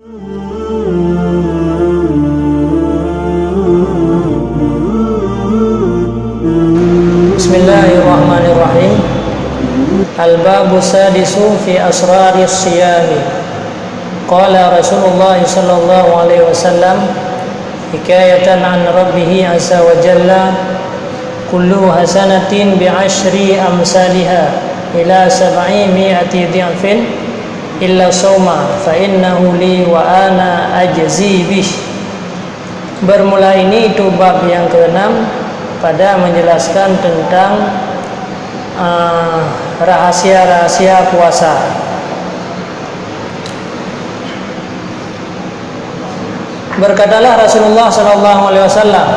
Bismillahirrahmanirrahim. Al-babu sadisu fi asraris siyami. Qala Rasulullah sallallahu alaihi wasallam hikayatan an rabbih azza wa jalla, kullu hasanatin bi asyri amsalha ila 700 dhi'fin illa sawma fa innahu li wa ana ajzi bih. Bermula ini itu bab yang ke-6 pada menjelaskan tentang rahasia-rahasia puasa. Berkatalah Rasulullah sallallahu alaihi wasallam,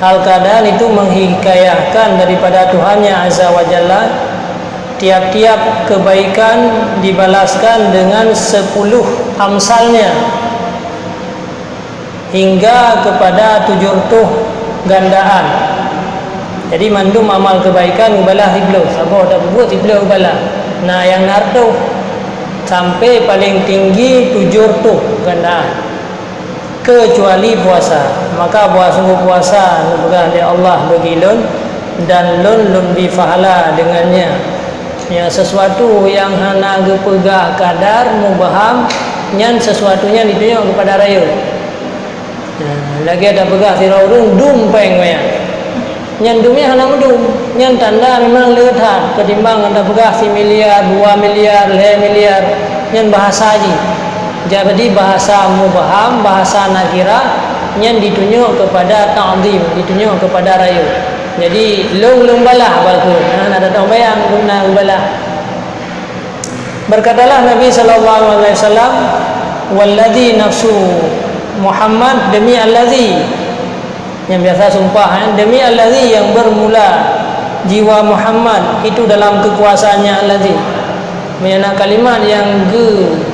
hal keadaan itu menghikayahkan daripada Tuhannya azza wa jalla, tiap-tiap kebaikan dibalaskan dengan 10 amsalnya hingga kepada 700 gandaan. Jadi mandum amal kebaikan ubalah iblis. Apa tak buat iblis ubalah. Nah yang nardo sampai paling tinggi 700 gandaan. Kecuali puasa. Maka sungguh puasa nubuah oleh Allah bagi lun dan lun bifahala dengannya. Yang sesuatu yang hana gepegah kadar mubaham nyan sesuatunya ditunjuk kepada rayu. Lagi ada pegah siraurung dumpeng ya. Nyan dumnya hana mendum. Nyan tanda memang lehat ketimbang anda pegah 1 miliar, 2 miliar, 5 miliar. Nyan bahasa haji. Jadi bahasa mubaham, bahasa nakira nyan ditunjuk kepada ta'zim, ditunjuk kepada rayu. Jadi long balah balku. Ada tahu bayang guna balah. Berkatalah Nabi sallallahu alaihi wasallam, walladzi nafsu Muhammad, demi allazi, yang biasa sumpah demi allazi yang bermula jiwa Muhammad itu dalam kekuasaannya allazi. Mengenai kalimat yang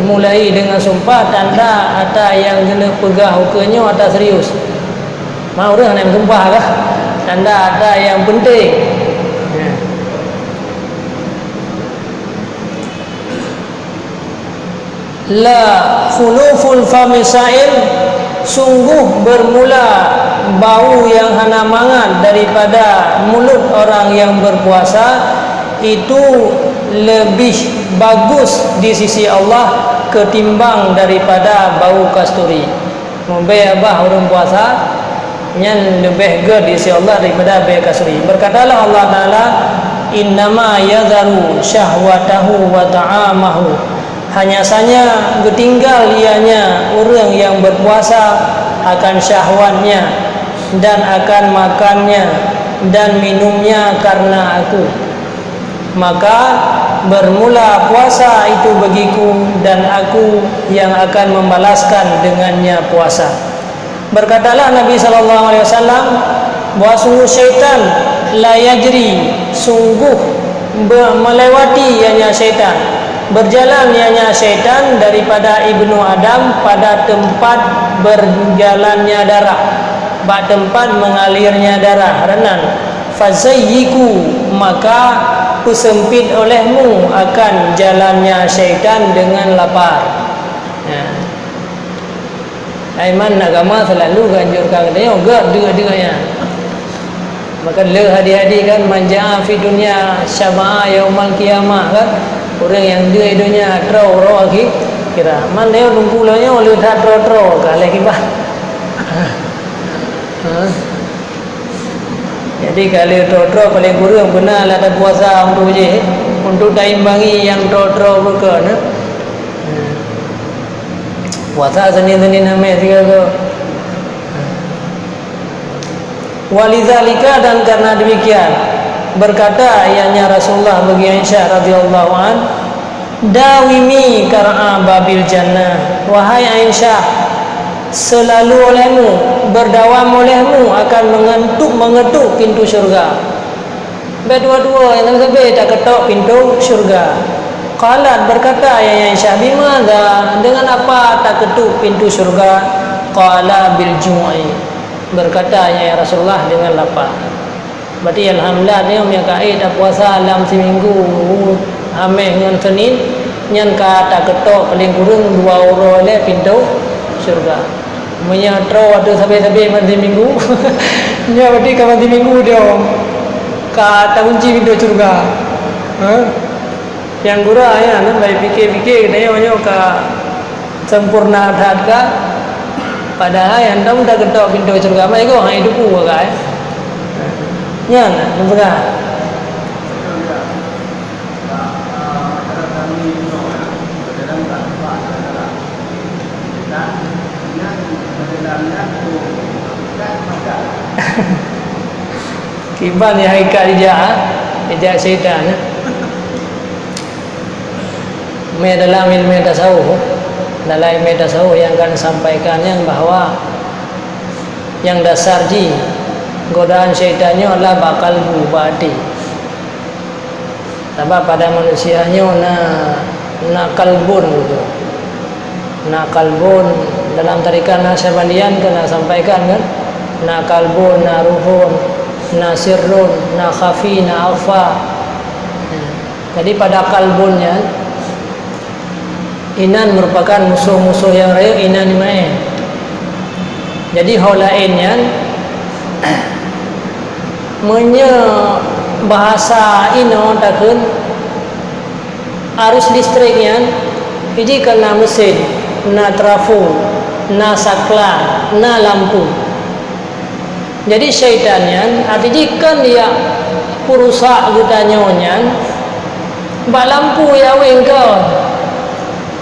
mulai dengan sumpah tanda ada yang kena pegah hukumnya atau serius. Mau orang yang sumpah kah? Tanda ada yang penting. La khuluful famisail, sungguh bermula bau yang hana mangat daripada mulut orang yang berpuasa itu lebih bagus di sisi Allah ketimbang daripada bau kasturi. Membe abah orang puasa nyan lebih good di sisi Allah daripada bau kasturi. Berkatalah Allah Taala, innama yadharu syahwatahu wa ta'amahu, hanya saja ketinggal ianya orang yang berpuasa akan syahwatnya dan akan makannya dan minumnya karena aku. Maka bermula puasa itu bagiku dan aku yang akan membalaskan dengannya puasa. Berkatalah Nabi sallallahu alaihi wasallam, bahwa sungguh syaitan la yajri, sungguh melewati ianya syaitan, berjalan ianya syaitan daripada ibnu Adam pada tempat berjalannya darah, pada tempat mengalirnya darah renan. Fazayyiku, maka kusempit olehmu akan jalannya syaitan dengan lapar. Aiman agama selalu ganjurkan dia gak dua-duanya. Maka le hadi-hadi kan manja'a fi dunya syama'a yaumal qiyamah kan. Orang yang dia dunia tro lagi kira man dia lumpulanya oleh tro kale kibah. Jadi kalau tro paling kurang benar lah ada puasa untuk je untuk taimbangi yang tro bukan. Puasa Senin namanya segala. Walidzalika, dan karena demikian berkata ianya Rasulullah bagi Aisyah radhiyallahu an, dawimi kar'a babil jannah, wahai Aisyah, selalu olehmu, berdawam olehmu akan mengetuk pintu syurga. Berdua-dua yang sampai tak ketuk pintu syurga. Qalat, berkata ya Aisyah, bimadza, dengan apa tak ketuk pintu syurga? Qala bil jum'i, berkata ya Rasulullah, dengan lapar. Berarti alhamdulillah dia punya kaid dah puasa dalam seminggu ameh dengan Senin nyan ka tak ketok paling kurang 2 orang pintu syurga. Menyatro ada sampai-sampai mandi minggu. Nya berarti ke mandi minggu dia ka kunci pintu syurga. Yang gura ya nan baik fikir-fikir katanya ka sempurna hadka padahal yang tahu dah ketok pintu syurga mai ko hai hidup ku ka nya nampak kiban ya haikal ijah syaitan dalam ilmu tasawuf yang akan sampaikannya bahwa yang dasar godaan syaitannya adalah bakal bubati sebab pada manusianya na kalbun gitu. Na kalbun dalam tarikan Nasyabanian kena sampaikan kan, na kalbun, na ruhun, na sirrun, na khafi, na alfa. Jadi pada kalbunnya inan merupakan musuh-musuh yang real inan main. Jadi holainnya bahasa ino takun arus listriknya jadi kena mesin, na trafo, na saklar, na lampu. Jadi syaitannya artinya kan dia perusak gutanyonya bak lampu ya wengkau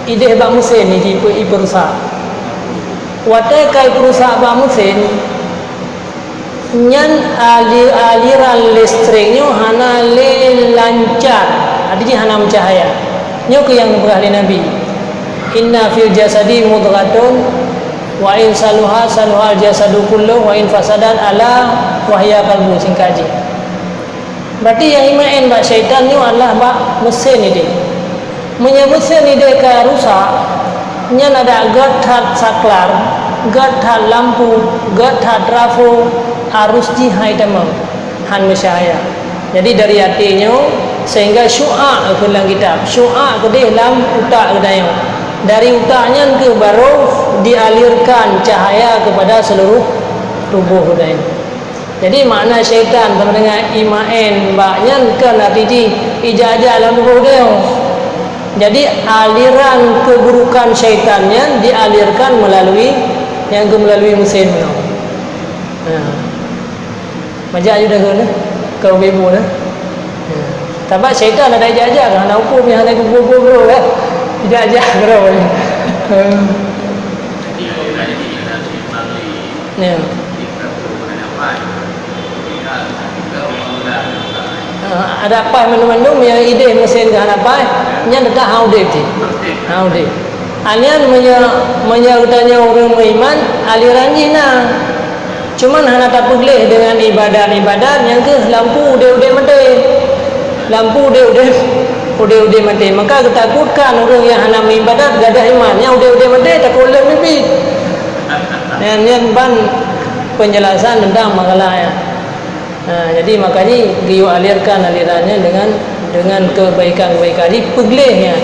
ide bak mesin ni perusak. Watai kai perusak bak mesin nyan aliran listriknya hana le lancar artinya hana mencahaya nyo ke yang berkali Nabi inna fil jasadi mudghatun wa in saluha saluhal jasadu kullu wa in fasadan ala wahya qalbu singkaji. Berarti yang imain bak syaitan ni adalah bak mesin ini mesin ini ka rusak nyan ada gat saklar gat lampu gat trafo arus jihai tamam han mesyahaya. Jadi dari hatinya sehingga syu'a ke dalam kitab syu'a ke dalam utak ke dalam dari utaknya ke baru dialirkan cahaya kepada seluruh tubuh ke dalam. Jadi makna syaitan sama dengan imain baknya ke natiji ijazah dalam tubuh dia. Jadi aliran keburukan syaitannya dialirkan melalui mesin no. Majak juga kan kau ibu dah. Sebab syaitan ada ijazah kan nak hukum yang ada kubur bro kan. Ijazah bro. Ya. Ada apa menu-menu yang ide mesin kan apa? Nya dah haude ti. Haude. Alian menyertanya orang beriman aliran jina. Cuman hana tak pegleh dengan ibadat-ibadat yang ke lampu udah mati. Lampu udah mati. Maka ketakutkan orang yang hana ibadat gadah iman yang udah mati takut le mimpi. Dan ban penjelasan tentang makalah ya. Jadi makanya giu alirkan alirannya dengan kebaikan-kebaikan di peglehnya.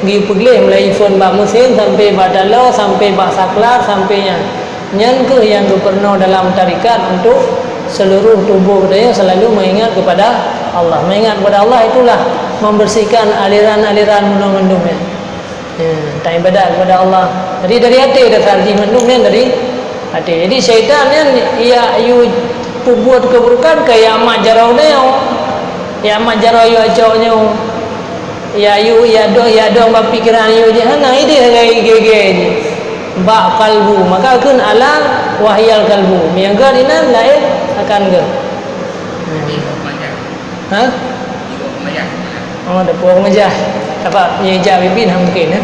Giu pegleh mulai phone bak mesin sampai badalo sampai bak saklar sampainya. Yang yang pernah dalam tarikat untuk seluruh tubuh kita selalu mengingat kepada Allah. Mengingat kepada Allah itulah membersihkan aliran-aliran mendung-mendungnya. Tak ibadat kepada Allah. Jadi dari hati dasar mendungnya dari hati. Jadi syaitan ia buat keburukan kayak amat jarau dia. Ya amat jarau yu ajaunya. Ya do pikiran yu je hana ide kayak gege je. Bak kalbu maka akan ala wahyal kalbu yang kan ini lain akan ke ha oh ada puang aja apa nyeja bibin mungkin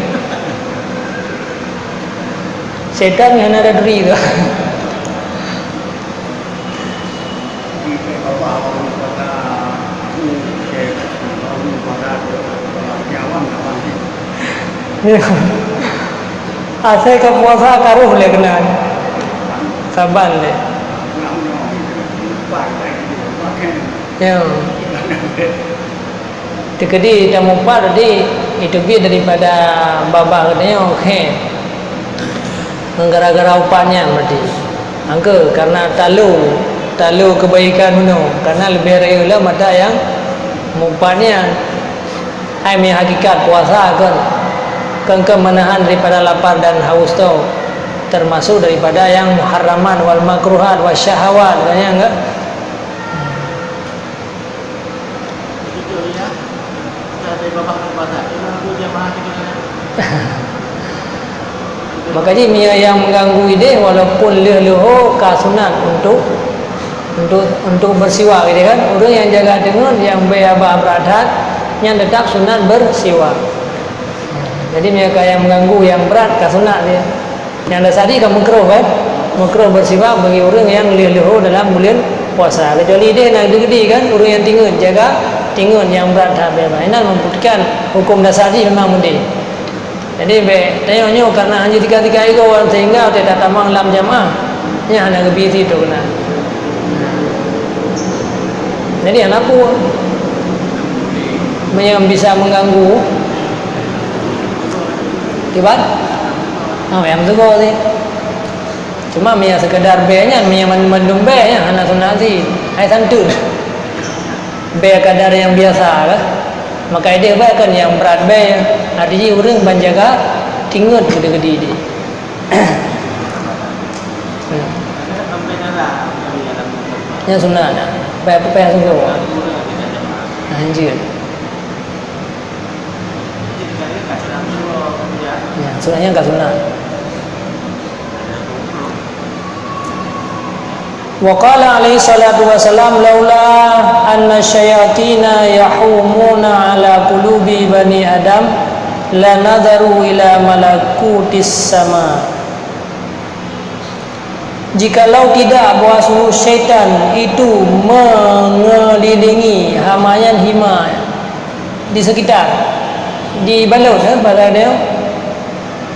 setan yang ada diri tu Asal ke puasa karuh le kena saban le. Ya. Tikedi tamu par di itu bi daripada babah katanya okey. gara-gara upahnya berarti angka karena talu kebaikan kuno karena lebih rela mata yang upahnya ai me hakikat puasa kan menahan daripada lapar dan haus tu termasuk daripada yang muharraman wal makruhat wasyahawat kan ya enggak. Makanya Mia yang mengganggu ide walaupun leho kasunat untuk bersiwak gitu kan. Orang yang jaga dengar yang beabah beradat yang tetap sunat bersiwak. Jadi mereka yang mengganggu yang berat kasunat dia. Yang dasari kan makruh kan. Makruh bersiwak bagi orang yang leho dalam bulan puasa. Kecuali dia nak gede kan orang yang tinggal jaga tinggal yang berat beabah. Ini membuktikan hukum dasari memang mudi. Jadi tengoknya karena hanya tiga-tiga itu sehingga tidak tamang dalam jamaah nya hanya lebih itu kena. Jadi anak pun yang bisa mengganggu kibat yang tu kau ni cuma yang sekedar B-nya yang mendung B-nya anak sunati hai santun B kadar yang biasa lah. Maka dia bahkan yang berat bay artinya orang menjaga tinggal gede-gede dia. Yang sunat dah. Payah sungguh. Anjir. Ya, sunatnya enggak sunat. Wa qala alaihi salatu wasalam laula anna syayatina yahumuna ala qulubi bani adam la nadharu ila malakutis sama. Jikalau tidak bahwa syaitan itu mengelilingi hamayan hima di sekitar di balut pada dia.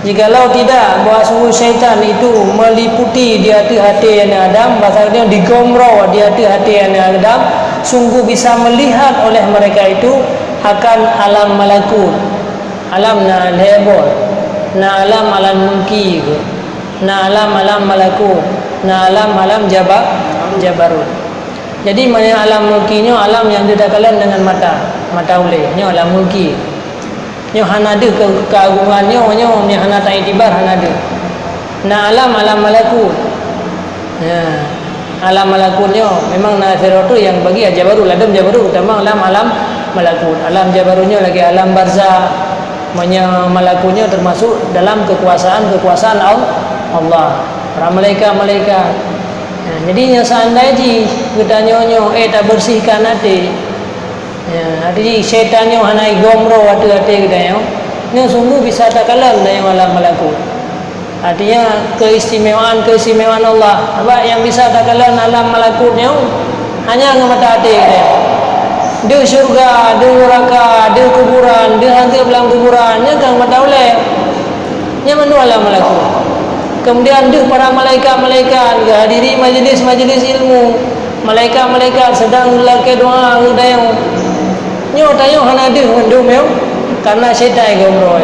Jikalau tidak bahawa syaitan itu meliputi di hati-hati anak Adam, bahasanya digomroh di hati-hati anak Adam, sungguh bisa melihat oleh mereka itu akan alam malakut, alam na lebor, na alam mulki, na alam malakut, na alam jabarut. Jadi mana alam mulkinya alam yang tidak kalian dengan mata ulih, ni alam mulki. Nyo hana ada keagungannya, nyo hana tak itibar hana ada. Na alam malakut. Ya. Alam malakutnya memang na akhirat tu yang bagi jabarut, ladam jabarut utama alam malakut. Alam jabarutnya lagi alam barzah. Malakutnya termasuk dalam kekuasaan Allah. Para malaikat. Ya, jadinya seandainya kita nyonyo tak bersihkan hati. Ya, jadi syaitannya hana gomro hati-hati kita yo. Ini sungguh bisa tak kalah dengan alam malakut. Artinya keistimewaan Allah. Apa yang bisa tak kalah alam malakutnya hanya dengan mata hati kita. Di syurga, di neraka, di kuburan, di hantu belang kuburannya kan mata oleh. Nya manu alam malakut. Kemudian di para malaikat hadiri majlis ilmu. Malaikat sedang lelaki doa udayang. Nyo tayo hana ada mendum yo karena syaitan gomroy.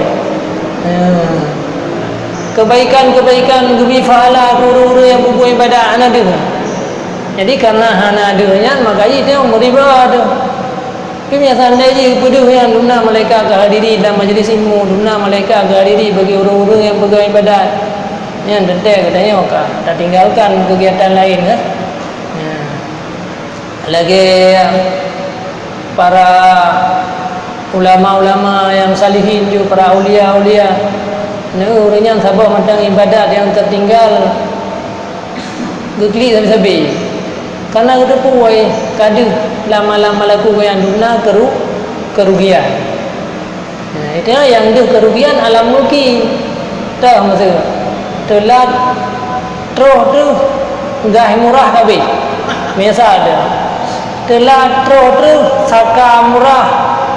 Kebaikan gumi fahala guru yang buku ibadah hana ada. Jadi karena hana adanya maka itu meriba ada. Kebiasaan dia peduh yang dumna malaikat hadiri dalam majlis ilmu, dumna malaikat hadiri bagi orang-orang yang pegang ibadat. Yang detail katanya tak tinggalkan kegiatan lain kan. Lagi para ulama-ulama yang salihin juga, para aulia-aulia ni orang yang sabar macam ibadat yang tertinggal gegli sabi-sabi karena kita puai kadu lama-lama laku yang duna kerugian. Nah, itu yang dia kerugian alam mulki dah maksud telat terus tu gah murah kabeh biasa ada telah terus saka murah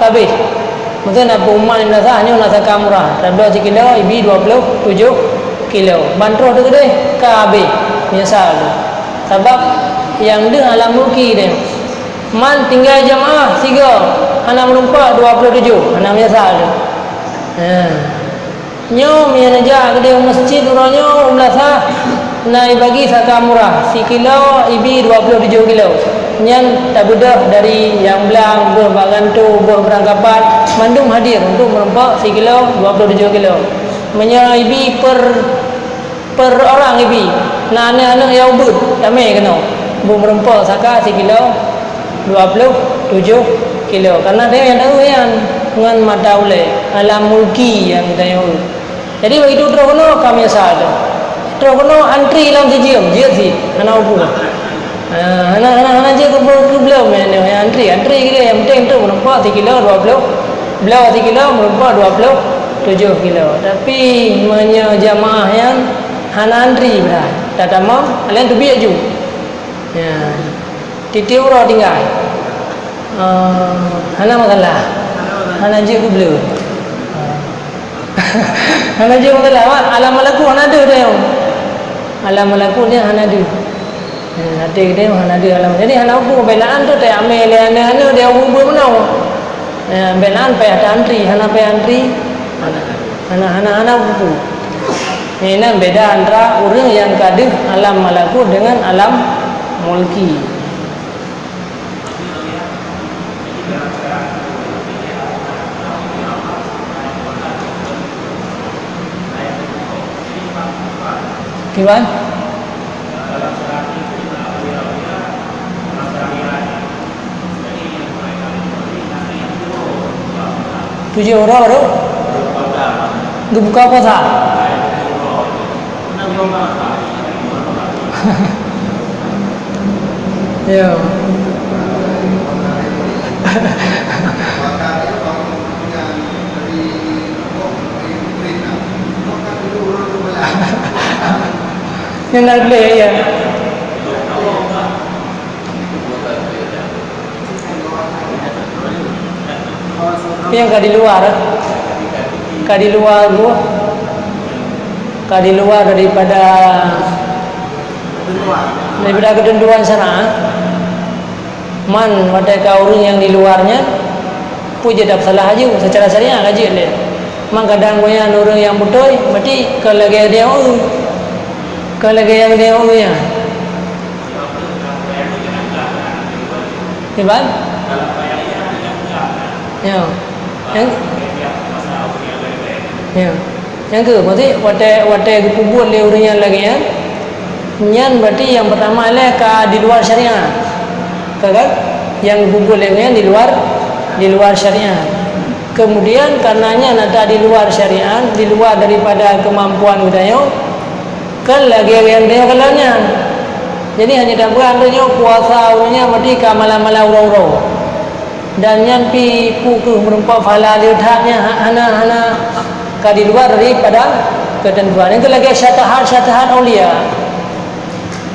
kabeh. Maksudnya nak rumah ni nasahnya nak saka murah. 12 kilo ibi 27 kilo. Bantro tu gede kabeh. Biasa tu. Sebab yang dia alam mulki dia. Man tinggal jamaah 3, hana menumpak 27. Hana biasa tu. Nyom yang najak ke dia masjid orangnya umlasa naik bagi saka murah si kilo ibi 27 kilo nyan tak bedah dari yang belang berbagantu berberangkapan mandum hadir untuk merempak si kilo 27 kilo menya ibi per orang ibi nah anak-anak yang ubud ramai kena merempak saka si kilo 27 kilo karena dia yang tahu yang dengan mata ulai alam mulki yang kita tahu. Jadi begitu terus kena kami asal tu. Terus kena antri dalam sejam je si anak upu. Anak je ke belum yang antri kita yang penting tu menempah 3 kilo 20 belau 3 kilo menempah 27 kilo. Tapi menye jamaah yang hana antri berat. Tak tamam lain tu biak ju. Ya. Titi orang tinggal. Hana masalah. Hana je ke belum. Hana je masalah alam malaku hana ada dia. Alam malaku dia hana ada. Nanti dia hana ada alam. Jadi hana aku belaan tu tak ambil hana dia ubur menau. Belaan payah antri, hana payah antri. Hana buku. Ini beda antara orang yang kadih alam malaku dengan alam mulki. Gimana? Tujuh orang baru? Buka puasa? Ya. Yang nak beli ya. Yang kadi luar gua. Kadi luar daripada ketentuan sana. Man pada orang yang di luarnya puja tak salah aja secara syariah aja le. Man kadang goyang orang yang betul berarti kalau dia kalau yang dia ya. Hebat? Ya. Yang ke berarti wate kubur le orang yang lagi ya. Nyan berarti yang pertama le ka di luar syariah. Kan? Yang kubur le di luar syariah. Kemudian karenanya nada di luar syariah, di luar daripada kemampuan budaya kan lagi yang dia kalanya. Jadi hanya tak buat dia puasa orangnya berarti ka malam-malam urau-urau. Dan yang pi puku merempak fala lihatnya hana ka di luar daripada ketentuan. Itu lagi syatahat aulia.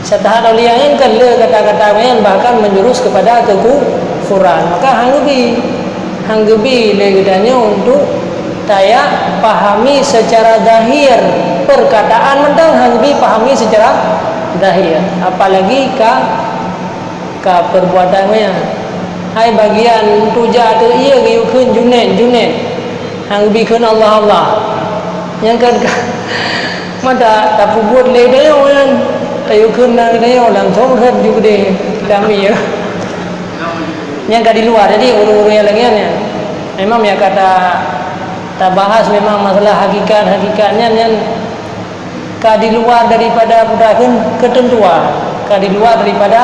Syatahat aulia yang kele kata-kata yang bahkan menjurus kepada kekufuran. Maka hanggebi legedanya untuk saya pahami secara zahir perkataan mentang hanggebi pahami secara zahir. Apalagi ka perbuatannya. Hai bagian tuja tu ia giukeun junen hanggebi keun Allah yang kan mata tak buat le dia kan tayu keun nang dia langsung red juga deh kami ya yang di luar. Jadi urus-urus yang lainnya memang ya kata tak bahas memang masalah hakikatnya yang di luar daripada ketentuan, di luar daripada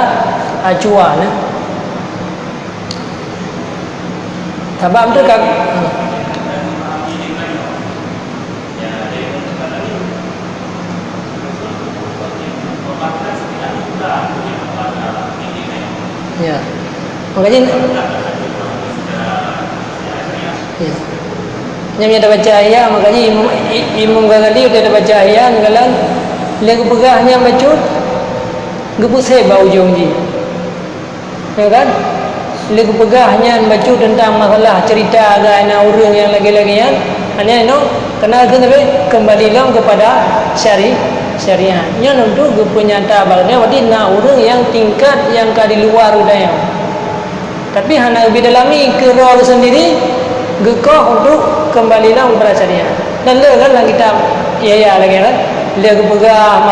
acuan. Sebab tu kan ya. Makanya yang dia baca ayat makanya Imam Ghazali dia baca ayat ngalan lagu pegahnya bacut gepusai bau ujung ji. Ya kan? Lagu pegahnya baca tentang masalah cerita agama orang yang lagi-lagian hanya kenal kembali kepada syariah. Yang untuk gepenyata bagnya berarti nak orang yang tingkat yang di luar budaya. Tapi hanya lebih dalami ke roh sendiri gekoh untuk kembali kepada syariah. Dan le kan dalam kitab ya lagi kan. Le kepegah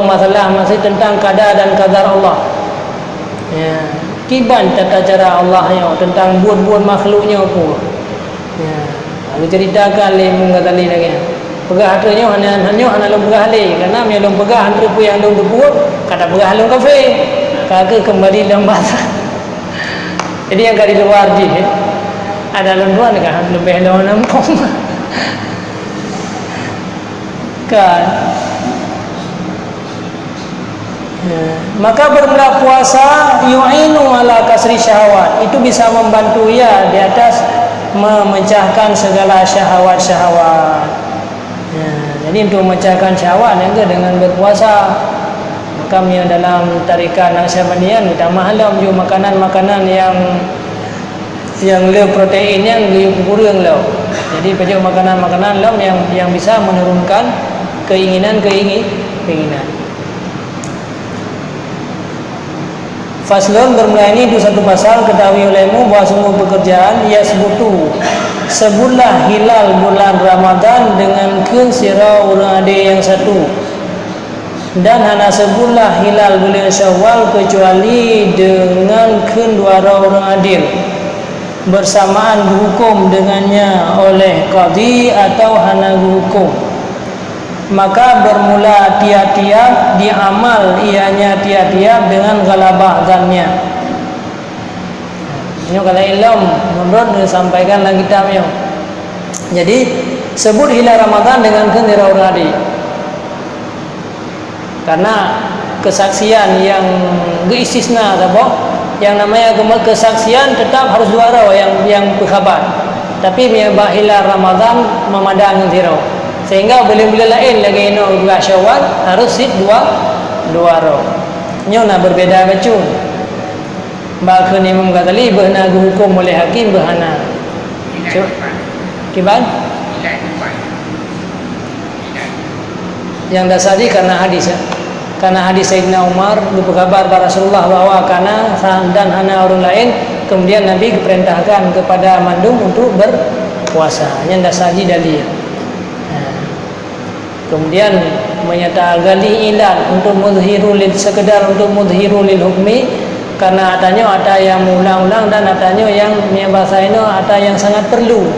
masalah masih tentang qada dan qadar Allah. Ya, kiban tata cara Allah nya tentang buat-buat makhluknya apa. Ya, aku ceritakan le mung kata le lagi. Pegah tu nyo hanya lu pegah le karena me lu pegah antara pu yang lu buat kata pegah lu kafe. Kagak kembali dalam bahasa. Jadi yang dari luar je ada luar kan lebih lawan nampung. Kan. Maka bermula puasa yu'inu ala kasri syahwat, itu bisa membantu ya di atas memecahkan segala syahwat-syahwat. Jadi untuk memecahkan syahwat dengan berpuasa. Kami dalam tarikan Naqsyabandiyah kita mahalam juga makanan-makanan yang le protein yang le kurang le. Jadi pada makanan-makanan lam yang bisa menurunkan keinginan. Faslun bermula ini itu satu pasal ketahui olehmu bahwa semua pekerjaan ia sebutlah hilal bulan Ramadan dengan kun sira urang ade yang satu. Dan hana sebutlah hilal bulan Syawal kecuali dengan kedua orang adil bersamaan dihukum dengannya oleh qadhi atau hana dihukum. Maka bermula tiap-tiap diamal ianya tiap-tiap dengan galabah dannya. Ini kalau ilmu menurut disampaikan lagi kitabnya. Jadi sebut hilal Ramadan dengan kedua orang adil. Karena kesaksian yang istisna apa yang namanya kesaksian tetap harus dua orang yang berkhabar, tapi miyabah hilal Ramadan memadang zero sehingga boleh-boleh lain lagi no bulan Syawal harus dua orang nyona berbeda bacun bahkan Imam Ghazali berhana hukum oleh hakim berhana kiban yang dasari karena hadis ya. Karena hadis Sayyidina Umar berkabar pada Rasulullah bahwa karena dan hana orang lain kemudian Nabi diperintahkan kepada mandum untuk berpuasa. Yang dasari dalil. Kemudian menyatakan gali ilan untuk mudhirul sekedar untuk mudhirul hukmi karena ada yang mengulang-ulang dan adanya yang bahasa ini ada yang sangat perlu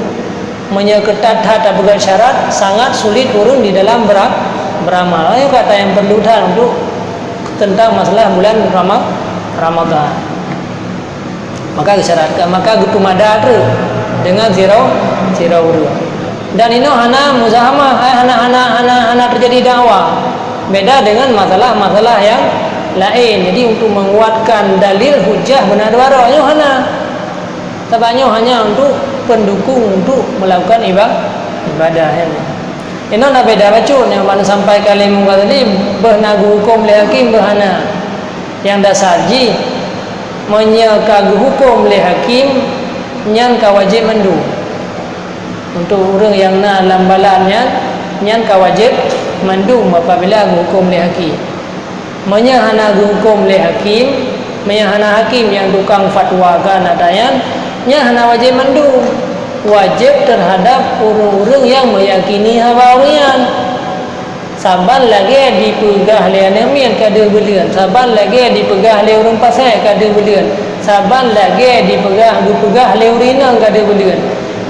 menyeketat hata begat syarat sangat sulit turun di dalam beramal. Ayo kata yang perlu dah untuk tentang masalah bulan Ramadan. Maka disyaratkan maka gutumada dengan zero. Dan ini hana muzahamah, hana terjadi dakwah. Beda dengan masalah-masalah yang lain. Jadi untuk menguatkan dalil hujah benar waro ayo hana. Tabanya hanya untuk pendukung untuk melakukan ibadah ya. Ini nak beda bacun yang mana sampai kali muka tadi bernagu hukum le hakim berhana yang dasarji menyekagu hukum le hakim nyan kawajib mandu untuk orang yang na lambalannya nyan kawajib mandu apabila hukum le hakim menyahana hukum le hakim menyahana hakim yang tukang fatwa kan adanya nyahana wajib mandu wajib terhadap orang-orang yang meyakini hawawian saban lagi dipegah le anamian kada belian saban lagi dipegah le orang pasai kada belian saban lagi dipegah le urinang kada belian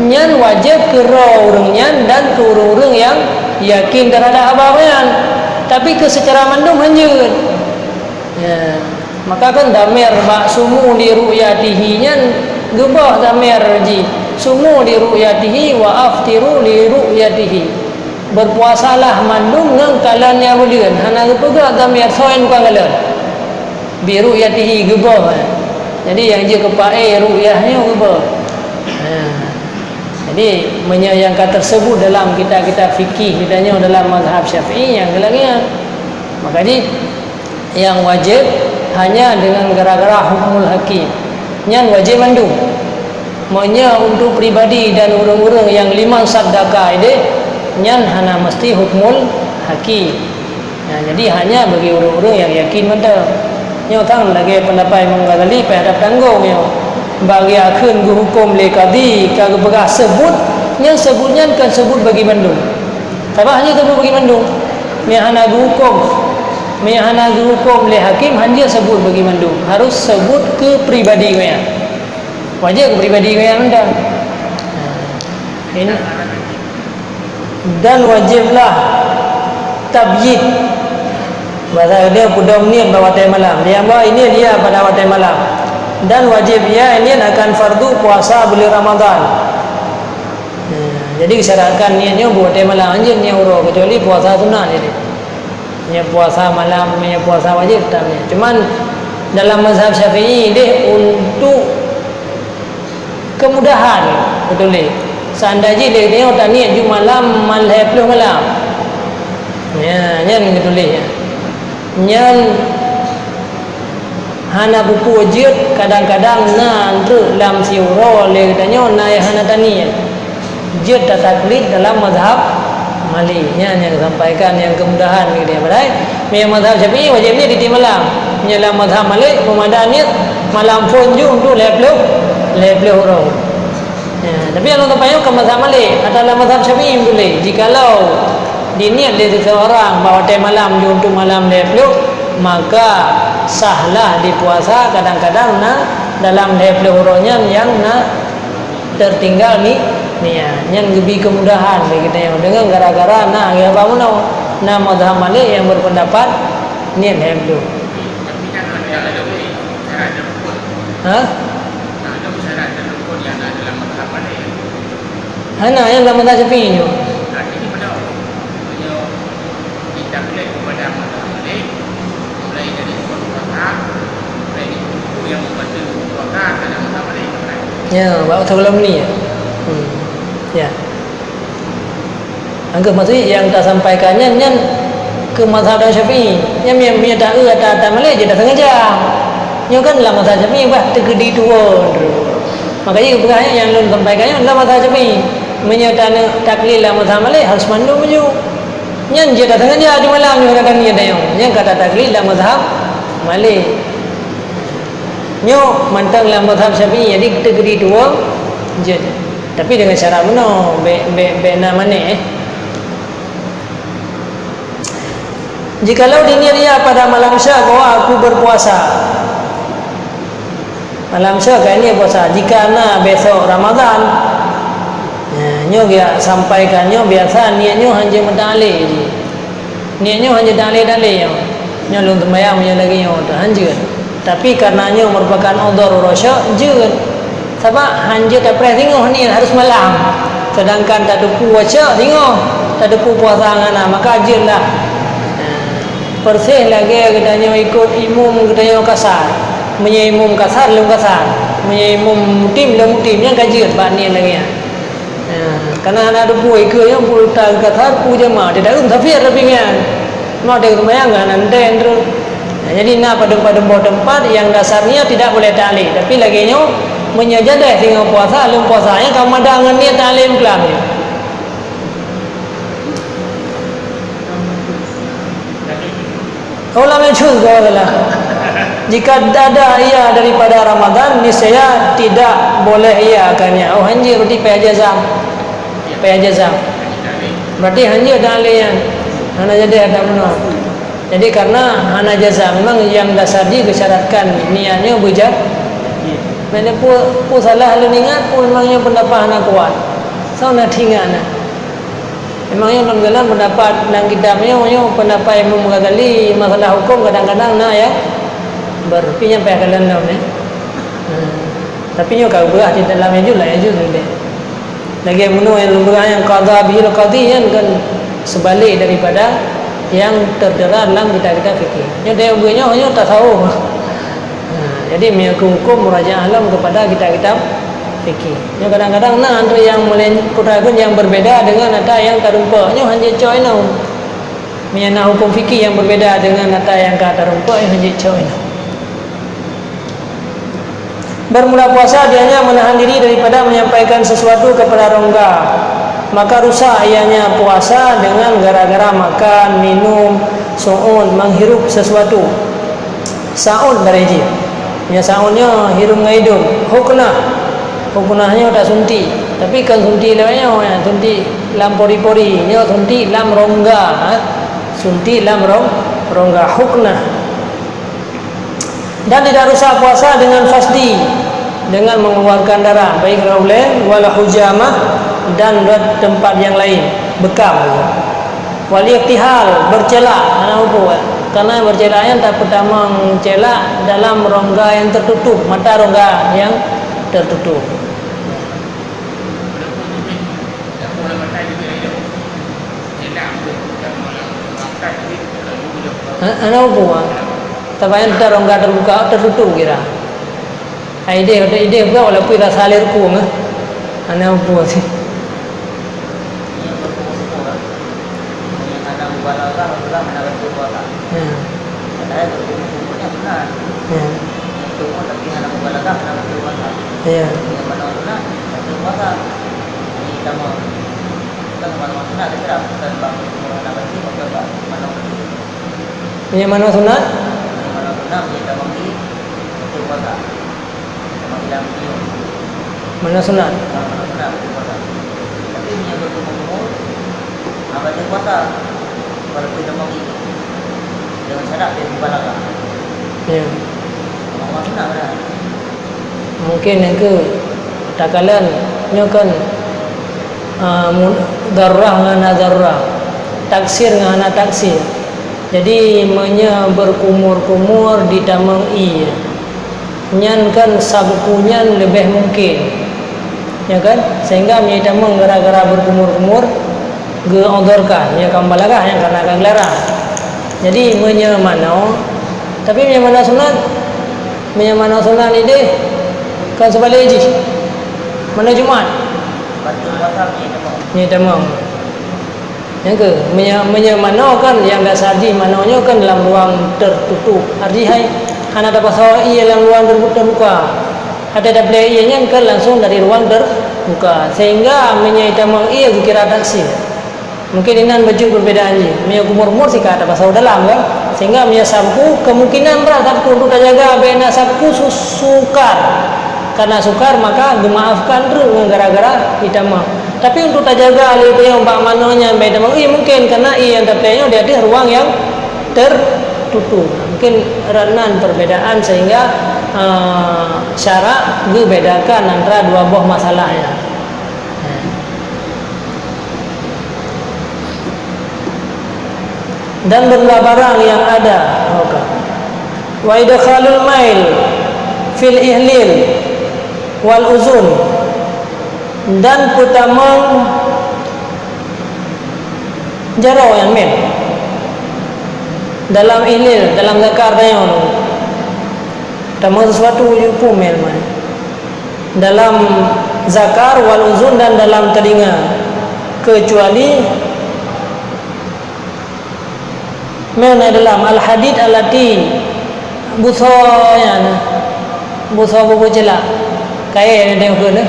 nyan wajib ke orang nyan dan ke orang-orang yang yakin terhadap hawawian tapi ke secara mandum hanyut ya maka kan damir maksumu di ru'yatihi nyan gebah damir ji sumu li ru'yatihi wa aftiru li ru'yatihi berpuasalah mandum nang kalannya bulan hana gepegak damir soin bukan kalan bi ru'yatihi gebah jadi yang dia kepae ru'yahnya gebah jadi menyayangkan tersebut dalam kitab-kitab fikih kitanya dalam mazhab Syafi'i yang gelangnya maka ni yang wajib hanya dengan gara-gara hukumul hakim nyan wajib mandum Maunya untuk pribadi dan orang-orang yang liman sadaqah ini nyan hana mesti hukmul hakim. Nah, jadi hanya bagi orang-orang yang yakin betul. Nyo tang lagi pendapat Imam Ghazali pada tanggung nyo bagi akhun hukum le qadi kagak begah sebut yang sebutnya kan sebut bagi mandum. Sabah hanya sebut bagi mandum. Mihana hukum oleh hakim hanya sebut bagi mandum. Harus sebut ke pribadi kau yang. Wajib ke pribadi kau yang anda. Ini dan wajiblah tabyid. Bahasa dia pudom niat bawa tay malam. Dia bawa ini dia pada waktu malam. Dan wajibnya ini akan fardu puasa bulan Ramadan. Jadi syaratkan niatnya buat tay malam aja ni urus, kecuali puasa sunnah jadi. Ni puasa malam, ni puasa wajib tak ni. Cuman dalam mazhab Syafi'i dia untuk kemudahan betul ni. Seandainya dia tengok tak niat malam malam malam. Ya, yang betul ni. Nyan hana buku wajib kadang-kadang na untuk dalam siuro le katanya na hana tani jid tak taklid dalam mazhab Malik yang sampaikan yang kemudahan ni dia padahal me mazhab Syafi'i wajibnya di malam dalam mazhab Malik pemadanya malam pun ju untuk leplo huruf ya tapi kalau tapayo ke mazhab Malik atau dalam mazhab Syafi'i boleh jikalau diniat dari seseorang bahawa time malam untuk malam leplo maka sahlah dipuasa kadang-kadang dalam leplo hurufnya yang tertinggal ni yang lebih kemudahan bagi kita yang dengan gara-gara ya bangun mazhab Malik yang berpendapat niat leplo hana yang dalam mazhab Syafi'i ya, bawa sebelum ni ya. Ya. Anggap maksudnya yang tak sampaikannya yang ke mazhab Syafi'i. Yang punya tak tak Malik je dah sengaja. Yang kan dalam mazhab Syafi'i bah tergedi turun. Makanya kebenarannya yang belum sampaikannya dalam mazhab Syafi'i. Menyatakan taklil dalam mazhab Malik harus mandum maju. Yang je dah sengaja di malam ni orang ni ada yang kata taklil dalam mazhab Malik. Nyo mantang dalam mazhab Syafi'i jadi kita geri dua je. Tapi dengan syarat mana be mana jikalau diniat pada malam Syak bahwa aku berpuasa. Malam Syak kan ini puasa. Jika besok Ramadan nyo dia sampaikannya biasa niatnya hanya mentalih je. Niatnya hanya dalih-dalih nyo lung sembahyang punya lagi nyo hanya. Tapi karenanya merupakan udhur rasya je sebab hanya tak pernah tengok ni harus malam sedangkan tak duku waca tengok tak duku puasa ngana maka jelah persih lagi katanya ikut imum katanya kasar menyimum kasar lem kasar menyimum mutim lem mutim yang kajian bani lagi karena ada duku ikut yang pulta kasar pu jemaah dia dah tafsir tapi kan mau dia kemayang nanti terus. Jadi pada tempat yang dasarnya tidak boleh ta'lim tapi lagi nyo menyajadah dengan puasa lum puasanya kamu dengan niat ta'lim kelam ni. Ulama juga adalah jika ada ia daripada Ramadan niscaya tidak boleh ia akannya. Oh hanya berarti payajazam. Berarti hanya ta'lim hanya jadi ada benar. Jadi karena hana jaza memang yang dasar dia disyaratkan niatnya bujat. Mana pun salah lu ingat pun memangnya pendapat hana kuat. So nak tinggal na. Memangnya dalam pendapat dalam kitabnya pendapat Imam Ghazali masalah hukum kadang-kadang ya berpinya payah kalian ni. Tapi nyo kau belah di dalamnya juga dia. Lagi menurut yang lembaga yang qadha bil qadhi kan sebalik daripada yang terdera dalam kitab-kitab fikih. Yang dia ubahnya hanya tak tahu. Jadi mengaku hukum meraja alam kepada kitab-kitab fikih. Yang kadang-kadang antara yang melakukan yang berbeda dengan ada yang tarumpaknya hanya coy now. Menyana hukum fikih yang berbeda dengan ada yang tarumpak hanya coy now. Bermula puasa dia hanya menahan diri daripada menyampaikan sesuatu kepada rongga. Maka rusak ianya puasa dengan gara-gara makan, minum, su'un, menghirup sesuatu. Sa'un dari je. Ya sa'unnya hirup dengan hidung. Huknahnya tak suntik. Tapi kan suntik lainnya suntik lam pori-pori, nyo suntik lam rongga, suntik lam rongga huknah. Dan tidak rusak puasa dengan fasdi, dengan mengeluarkan darah, baik rauleh wala hujamah dan tempat yang lain, bekam. Wal iktihal, bercelak, karena bercelaknya tak pertama celak dalam rongga yang tertutup, mata rongga yang tertutup. Tapayan tak rongga terbuka tertutup kira. Ide pula walaupun rasa alir kuang, ana apa sih? Mana sunat? Mana sunat? Tapi yang berkumur apa dia puasa walaupun dia mati dengan syarat dia mubalaghah. Ya. Orang sunat dah. Mungkin yang ke takalan nyokan darrah ngana darrah, taksir ngana taksir. Jadi berkumur-kumur di tamang i. Nyan kan sabkunya lebih mungkin. Ya kan? Sehingga menjadi tamang gara-gara berkumur-kumur geodorkan ya kambalagah yang karena akan larang. Jadi menyamano tapi menyamano sunat ini kan sebalik je. Mana Jumaat? Ni tamang. Yang ke menyamano kan yang dah sardi manonyo kan dalam ruang tertutup. Arti hai hana dapat sawa ia dalam ruang terbuka. Ada dapat ianya kan langsung dari ruang terbuka sehingga menyai tamang ia kira taksir. Mungkin inan baju perbedaan je. Menyai kumur-kumur sih kata pasal dalam kan. Sehingga menyai sabku kemungkinan berat untuk jaga bena sabku sukar. Karena sukar maka dimaafkan terus gara-gara hitamah. Tapi untuk terjaga alih yang pak manonya beda mungkin karena yang tertanya dia di ruang yang tertutup. Mungkin renan perbedaan sehingga syarak dibedakan antara dua buah masalahnya. Dan benda barang yang ada. Wa idkhalul mail fil ihlil wal uzun dan putamang jaro yang men dalam ihlil dalam zakar tayon tamang sesuatu yupu mel man dalam zakar wal uzun dan dalam telinga kecuali mel dalam al hadid alati busonya buso bubu celak kaya yang tengok ke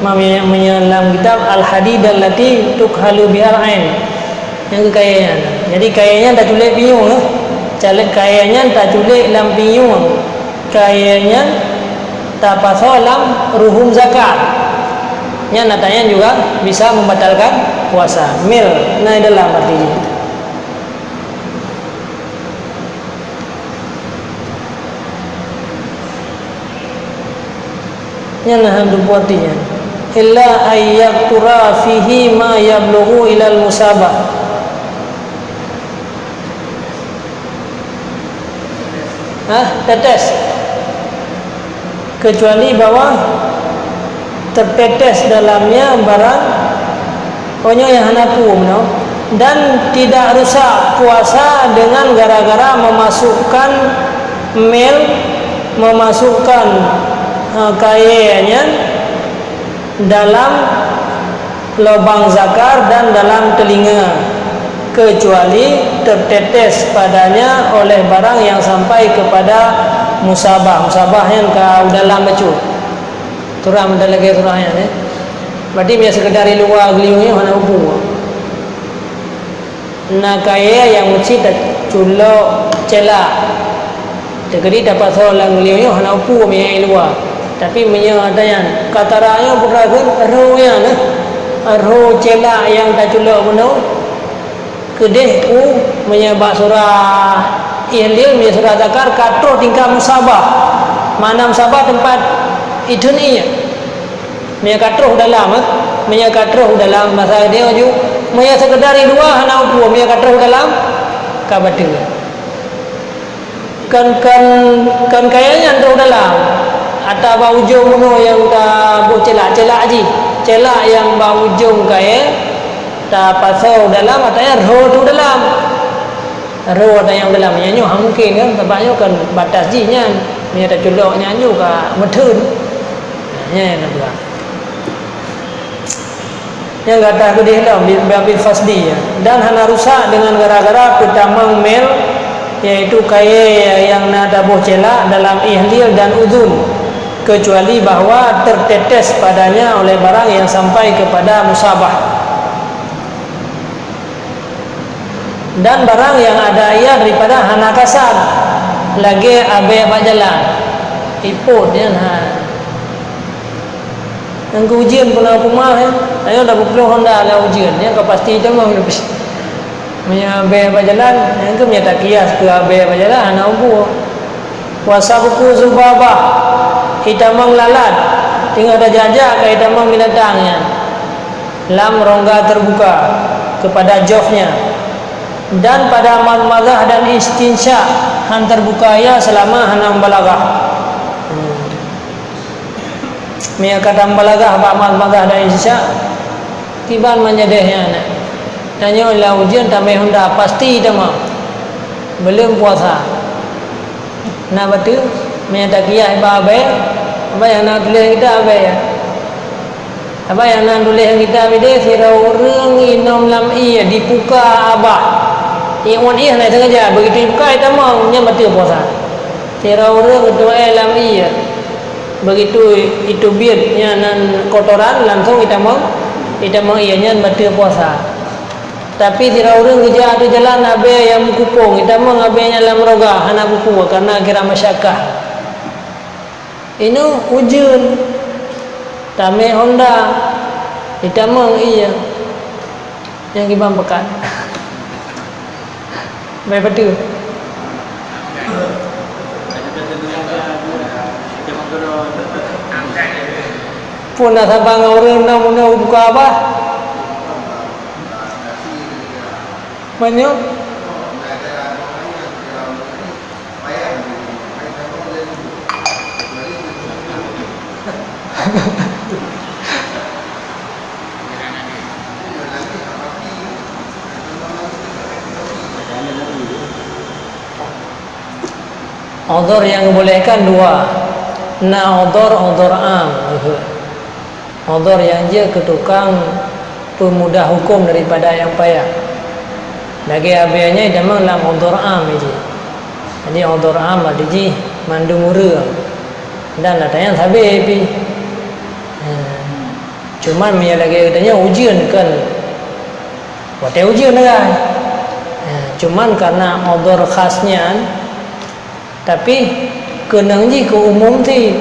menyelam kitab al-hadid allati tukhalu bihal ain yang kekayanya. Jadi kayanya tak tulis piung caleg kayanya tak tulis lam piung kayanya tak pasal lam ruhum zakat nya natanya juga bisa membatalkan puasa mil nah dalam artinya nya nah artinya illa ayyaktura fihi ma yablughu ilal musabah. Tetes kecuali bahwa tertetes dalamnya barang onyo yang hanaku dan tidak rusak puasa dengan gara-gara memasukkan memasukkan kayanya dalam lubang zakar dan dalam telinga kecuali tertetes padanya oleh barang yang sampai kepada musabah yang ke dalam becu turam dan lagi turahnya berarti biasa sekedar di luar geliungnya mana ubu nak kaya yang mesti tak culo celak jadi dapat seorang geliungnya mana ubu yang luar Tapi ada yang kataranya berlagu rohnya nah. Roh celak yang tak culak benar kedih menyebab surah Ihlil menyebab surah Zakar katro tingkah musabah. Mana musabah tempat itu ni menyebab katro dalam menyebab katro dalam masa dia ju menyebab sekedar dua hana upu menyebab katro dalam kabatul kan kayaknya tu dalam atau bau ujung mana yang tak buat celak aji celak yang bau ujung kaya tak pasal dalam atanya roh tu dalam roh ada yang dalam nyanyi mungkin kan sebabnya kan batas jinya ni tak culok nyanyi ke metun nya nak buat yang kata aku dia lah bil fasdi dan hana rusak dengan gara-gara kutamang mel yaitu kaya yang nada boh celak dalam ihlil dan uzun kecuali bahawa tertetes padanya oleh barang yang sampai kepada musabah dan barang yang ada ia daripada hana kasar lagi abe bajalan iput dia yang ujian pula rumah ayo dah berpuluh Honda lah ujian yang pasti itu mah lebih menyabe bajalan yang ke menyata kias ke abe bajalan hana ubu wasabuku zubabah hitamang lalat tinggal ada jajak ke hitamang binatangnya lam rongga terbuka kepada jofnya dan pada madmadah dan istinsya han terbuka ya selama hana balagah Mia kata balagah pak madmadah dan istinsya tiban menyedehnya tanya lah ujian tamai Honda pasti tamam belum puasa nak betul menyata kiyah babe apa yang nak tulis kita apa ya apa yang nak tulis kita beda sirau orang inom lam iya dibuka abah iwan iya nak sengaja begitu dibuka kita mau nya betul puasa sirau orang doa lam iya begitu itu biadnya nan kotoran langsung kita mau ianya betul puasa tapi sirau orang kerja ada jalan abe yang kupung kita mau abenya lam roga hana buku karena kira masyarakat ini ujian tamai Honda hitamang iya yang ibang pekat baik betul pun nak sabang orang nak buka apa banyak Odor yang dibolehkan dua. Odor am. Odor yang dia ke tukang pemudah hukum daripada yang payah. Lagi abianya memang lam odor am ini. Jadi odor am ada ji mandu mura. Dan datanya sabi pi. Cuman dia lagi katanya ujian kan. Buat ujian kan. Cuman karena odor khasnya tapi kenang ji ke umum ti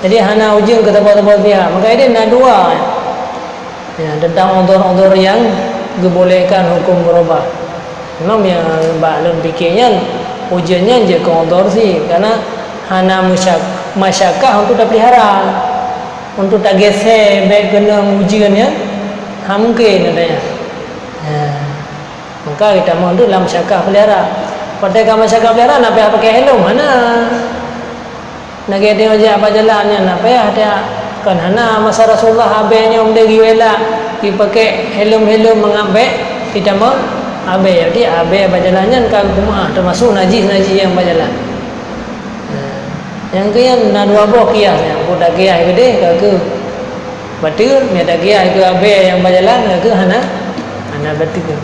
jadi hana ujian ke tempat-tempat dia maka dia nak dua tentang odor-odor yang dibolehkan hukum berubah memang yang balon fikirnya ujiannya je ke odor sih karena hana masyarakat untuk tak pelihara untuk tak gesek baik kenang ujiannya mungkin adanya maka kita mahu dalam masyarakat pelihara pada kamu masyarakat pelihara nak payah pakai helm mana nak tengok je apa jalannya nak payah dia kan hana masa Rasulullah habisnya dari wela dipakai helm mengambek kita mau habis jadi habis apa jalannya kan rumah termasuk najis yang berjalan yang kian nak dua buah kias yang budak kias gede ke betul ada kias ke habis yang berjalan ke hana betul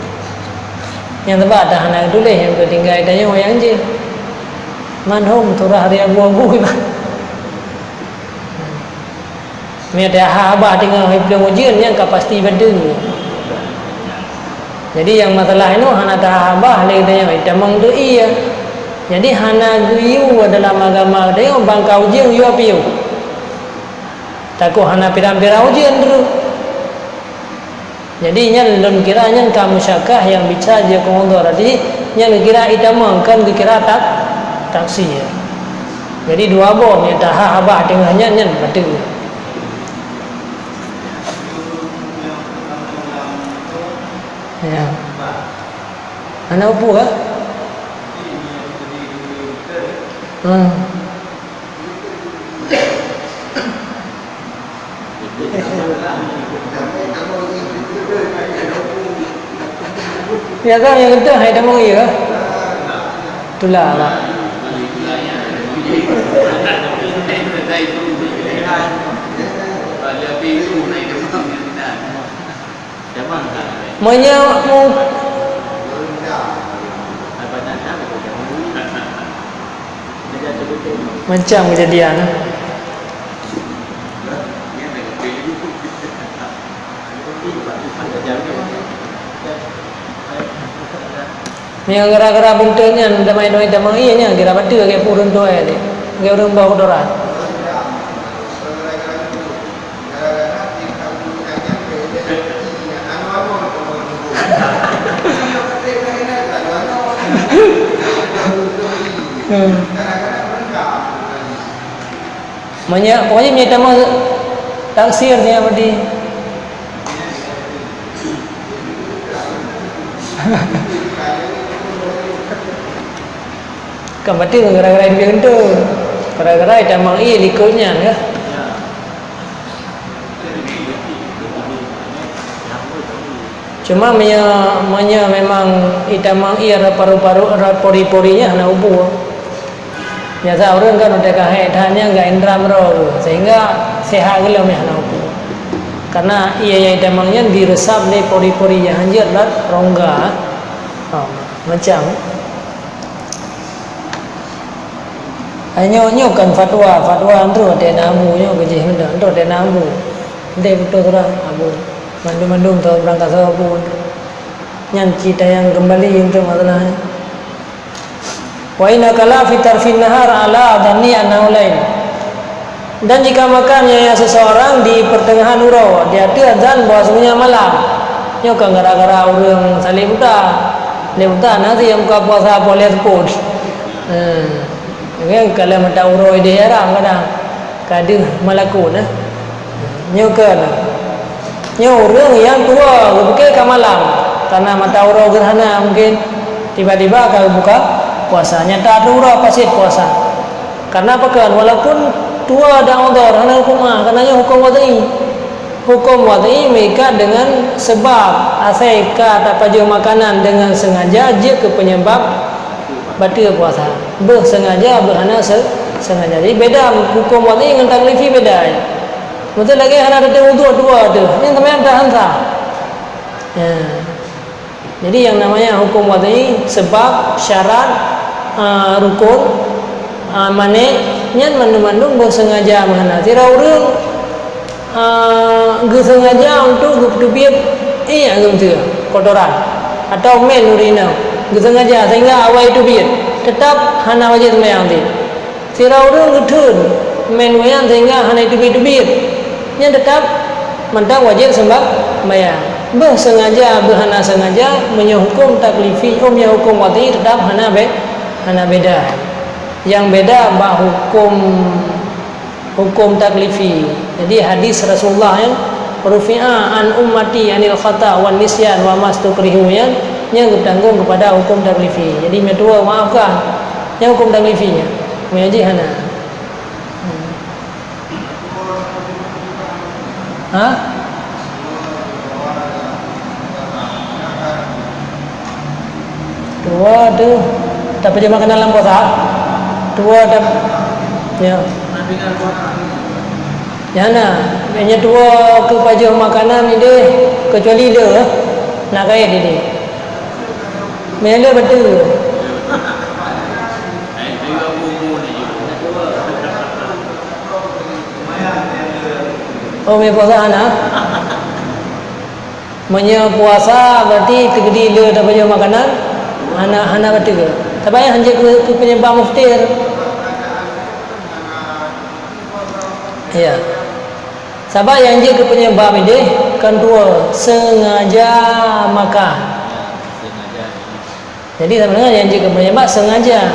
yang tempat dah anak tulis yang ketinggal tanya yang je manhum turah hari abu-abu gimana ada habah tinggal hidup ujian yang pasti betul jadi yang masalah itu hana dah habah lagi tanya hitamang tu iya jadi hana guyu dalam agama dia bangka ujian yu apiu takut hana pirang-pirang ujian dulu. Jadi nya lun kira nya kamu syakah yang bicara dia komodor. Jadi nya kira itama kan kira taksi ya. Jadi dua bom nya taha abah tengahnya nya betul. Ya. Anak upu ah? Ya kan yang itu hai dah mau ya. Itulah lah. Manya mau macam kejadian. Yang gara-gara bentuknya damai iya nya kira betul kayak purun doa ni. Kayak orang bawa kotoran. Pokoknya minta mau taksir dia berdi. Kan betul gara-gara dia itu. Gara-gara itu memang iya likutnya kan. Cuma memang itu memang iya paru-paru pori-porinya hana ubu. Biasa orang kan udah kahitanya enggak indra mero sehingga sehat gila meh hana ubu. Karena iya yang temangnya diresap di pori-pori yang hanjir dan rongga. Macam hanya kan fatwa antro ada namu nyo kerja hendak antro ada namu dia betul orang abu mandum tu berangkat sahabu nyan kita yang kembali itu masalahnya wa inna kala fi tarfin nahar ala dhanni annahu lain. Dan jika makannya seseorang di pertengahan urau dia tu azan bahwasanya malam nyo kan gara-gara orang saling buta nanti yang buka puasa boleh pun yang kalau mata uroi dia haram kadang kadang malakun nyokan orang yang tua bukan ke malam karena mata uroi gerhana mungkin tiba-tiba kalau buka puasanya tak ada uroi pasti puasa karena apa kan walaupun tua dan odor hanya hukum wadai mereka dengan sebab asai ka tak pajak makanan dengan sengaja je ke penyebab batal puasa bersengaja berhana sengaja. Jadi beda hukum wadai dengan taklifi beda. Betul lagi hana ada wuduk dua tu. Ini namanya tahan sah. Jadi yang namanya hukum wadai sebab syarat rukun mane nyan mandung bersengaja menghana. Tira orang sengaja untuk guptubiat agam tu kotoran atau men urina sengaja sehingga awal itu biar tetap hana wajib mayang dia. Tira orang getun men mayang sehingga hana itu biar nya tetap mentang wajib sembah mayang. Bersengaja berhana sengaja menyehukum taklifi hukum wati tetap hana beda. Yang beda bah hukum taklifi. Jadi hadis Rasulullah yang rufi'a an ummati anil khata' wan nisyan wa mastukrihu yang bertanggung kepada hukum taklifi. Jadi metua maafkan yang hukum taklifinya. Mengaji hana. Tua tu tak pernah makan dalam puasa. Tua tak ya. Jana, hanya tua ke pajak makanan ni deh, kecuali dia nak kaya dia. Mela betul. Oh, me puasa anak. Menya puasa berarti tegedi dia tak pajak makanan. Anak betul ke? Tak payah hanya ke penyembah muftir. Ya. Sebab yang dia ke penyebab ini kan dua, sengaja makan. Sengaja. Jadi sebenarnya yang dia ke penyebab sengaja.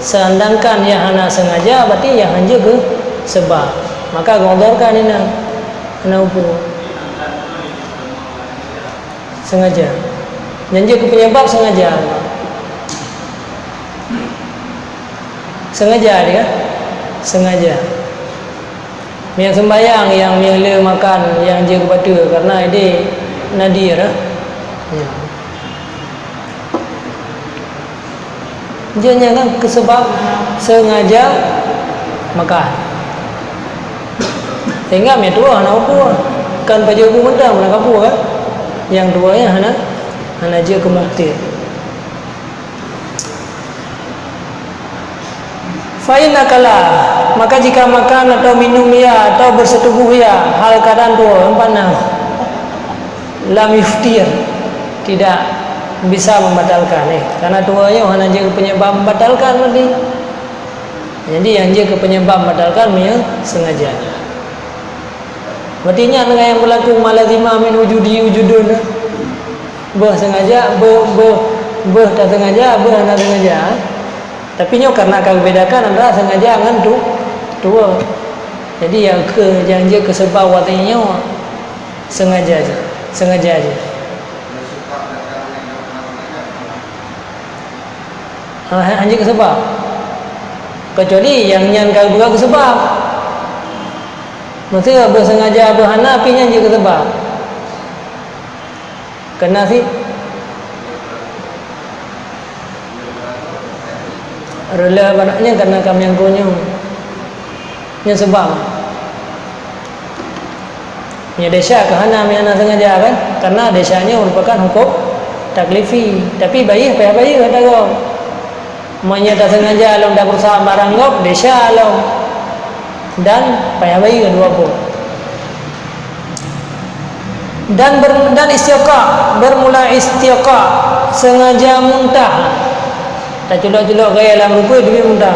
Sedangkan yang hana sengaja berarti yang hanya ke sebab. Maka gondorkan ini kena ukur. Sengaja. Yang dia ke penyebab sengaja. Sengaja dia, sengaja. Yang sembahyang, yang mila makan, yang dia kepada karena dia nadir lah. Ya. Dia kan kesebab sengaja makan. Sehingga yang tua nak ukur kan pada ukur muda nak kapur kan. Yang tuanya hana dia kemukti. Fa'inna kala, maka jika makan atau minum ya atau bersetubuh ya hal keadaan tua panah lam yuftir, tidak bisa membatalkan karena tuanya hanya je penyebab membatalkan tadi. Jadi yang je penyebab membatalkan punya sengaja. Berarti dengan yang berlaku malazimah min wujudi wujudun sengaja tak sengaja tak sengaja. Tapi nyo karena akan bedakan antara sengaja dengan tua. Jadi yang je kesebab watinya sengaja aja. Sengaja aja. Hanya kesebab. Kecuali yang kalau bukan kesebab. Maksudnya bersengaja berhana apinya je kesebab. Kena sih. Rela banaknya karena kami yang konyol. Ini sebab. Ya desa kehana yang sengaja kan? Karena desanya merupakan hukum taklifi. Tapi bayi payah bayi kata kau. Monya tak sengaja long dah berusaha barang gop desa long. Dan payah bayi kedua pun. Dan istiqa, bermula istiqa sengaja muntah. Tak culak-culak gaya dalam rupa demi muntah.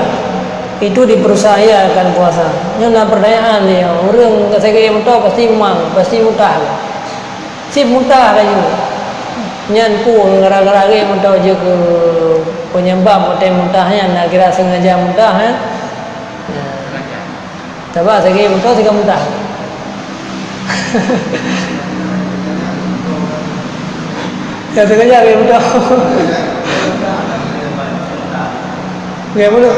Itu diperusahakan puasa. Ini nak pertanyaan dia. Orang kata gaya muntah pasti memang, pasti muntah. Si muntah lagi. Nyan pun gara-gara gaya muntah je ke penyebab hotel muntahnya nak kira sengaja muntah kan. Sebab saya gaya muntah saya muntah. Ya sengaja gaya muntah. Gaya mulut.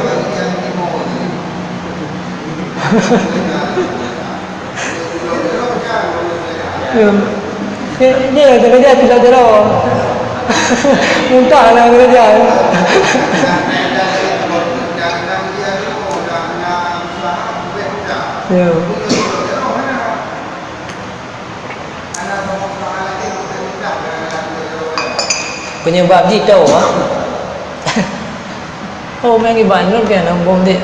Ini yang kerja tidak terlalu muntah lah kerja. Ya. Penyebab dia tahu ah. Oh, main iban tu kan orang bom dia.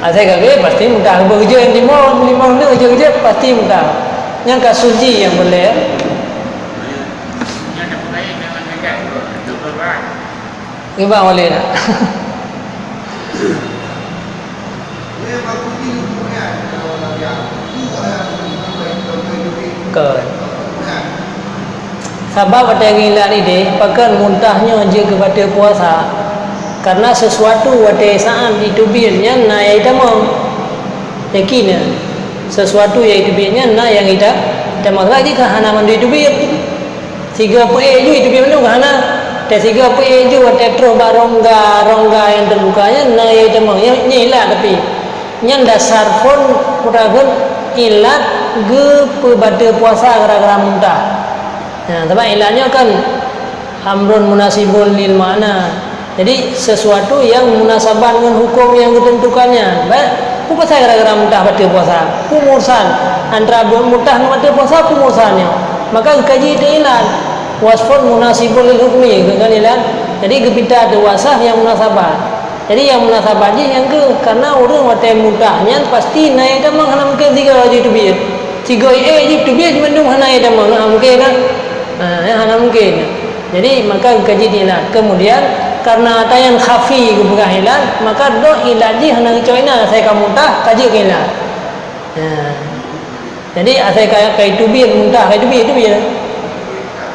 Saya kata pasti mudah bekerja limau ni kerja pasti mudah. Yang kasuji yang boleh. Gimana boleh tak? Kan. Sebab ada yang hilang ni deh, pakan muntahnya je kepada puasa. Karena sesuatu ada saat itu biarnya na yang tamam. Yakin sesuatu yang itu biarnya na yang kita tamam lagi kahana mandu itu biar. Tiga PE ju itu biar mandu kahana. Tiga PE ju ada terus rongga yang terbukanya na yang tamam. Yang hilang tapi yang dasar pun puragan ilat pada puasa gara-gara muntah. Nah, sebab ilahnya kan amrun munasibul lil makna. Jadi sesuatu yang munasabah dengan hukum yang ditentukannya. Baik, apa pasal gara-gara muntah pada puasa? Kumursan antara muntah dengan pada puasa kumursannya. Maka kaji itu ilan. Wasfun munasibul lil hukmi kan ilan. Jadi kita ada wasah yang munasabah. Jadi yang munasabah je yang karena orang mata muntahnya pasti naik dah menghanam ke tiga je tu biar. Tiga je tu biar cuma dum hanai dah menghanam ke kan. Yang hana mungkin. Jadi maka kaji dilat. Kemudian karena tayan khafi keberhilan, maka do ilaji hana coina saya kamu tah kaji kilat. Jadi saya kayak tubi muntah, kayak tubi ya.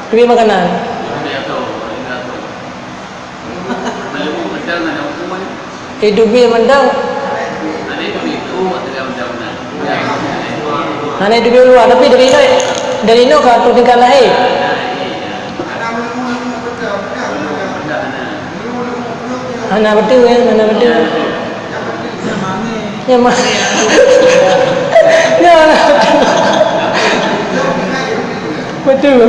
Tubi makanan. Tubi mendang. Hana tubi luar tapi dari no ka tu tinggal lahir. Hana betul ya, hana betul. Ya mah. Ya betul.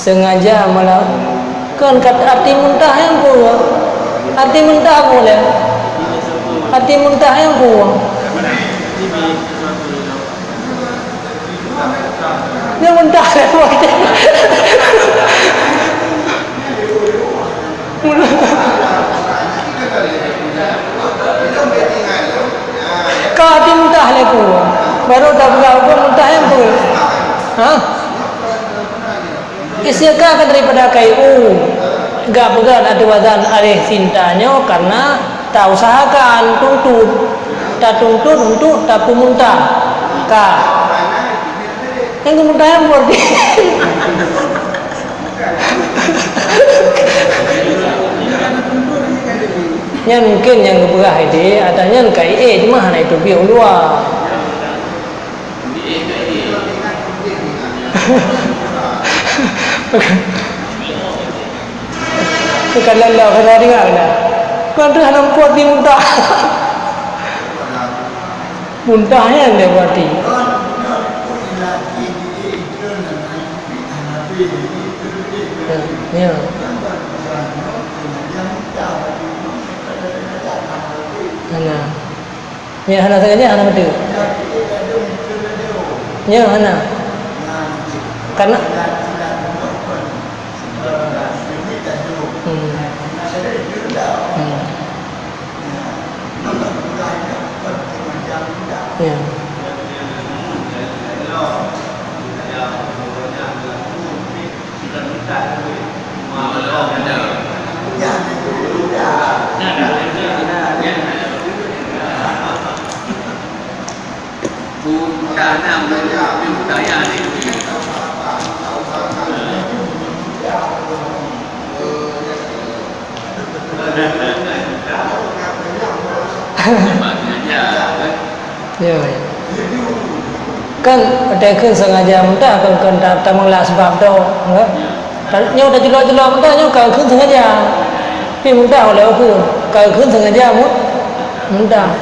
Sengaja melakukan kata arti muntah yang pura. Arti muntah boleh. Arti muntah yang pura. Dia muntah boleh. Kau hati muntah leku, baru tak berapa muntah yang pun, Istiqah daripada kayu, gak pegang ada wazan areh cintanya karena tak usahakan tak tuntut untuk tak muntah, yang muntah yang pun. Yang mungkin yang keberah ini adanya kai cuma hanya itu biar luar. Kalau lah kalau dengar dah, kan tu hanya buat di muntah, muntahnya dia buat di. Ya. Hana. Ya hana saja hana betul. Ya hana. Karena Ya. Ya. Kan ada sengaja muntah kan tak mengelas sebab tu, enggak? Nyo dah jelak-jelak muntah nyo kau sengaja. Tapi muntah oleh aku, kau sengaja muntah.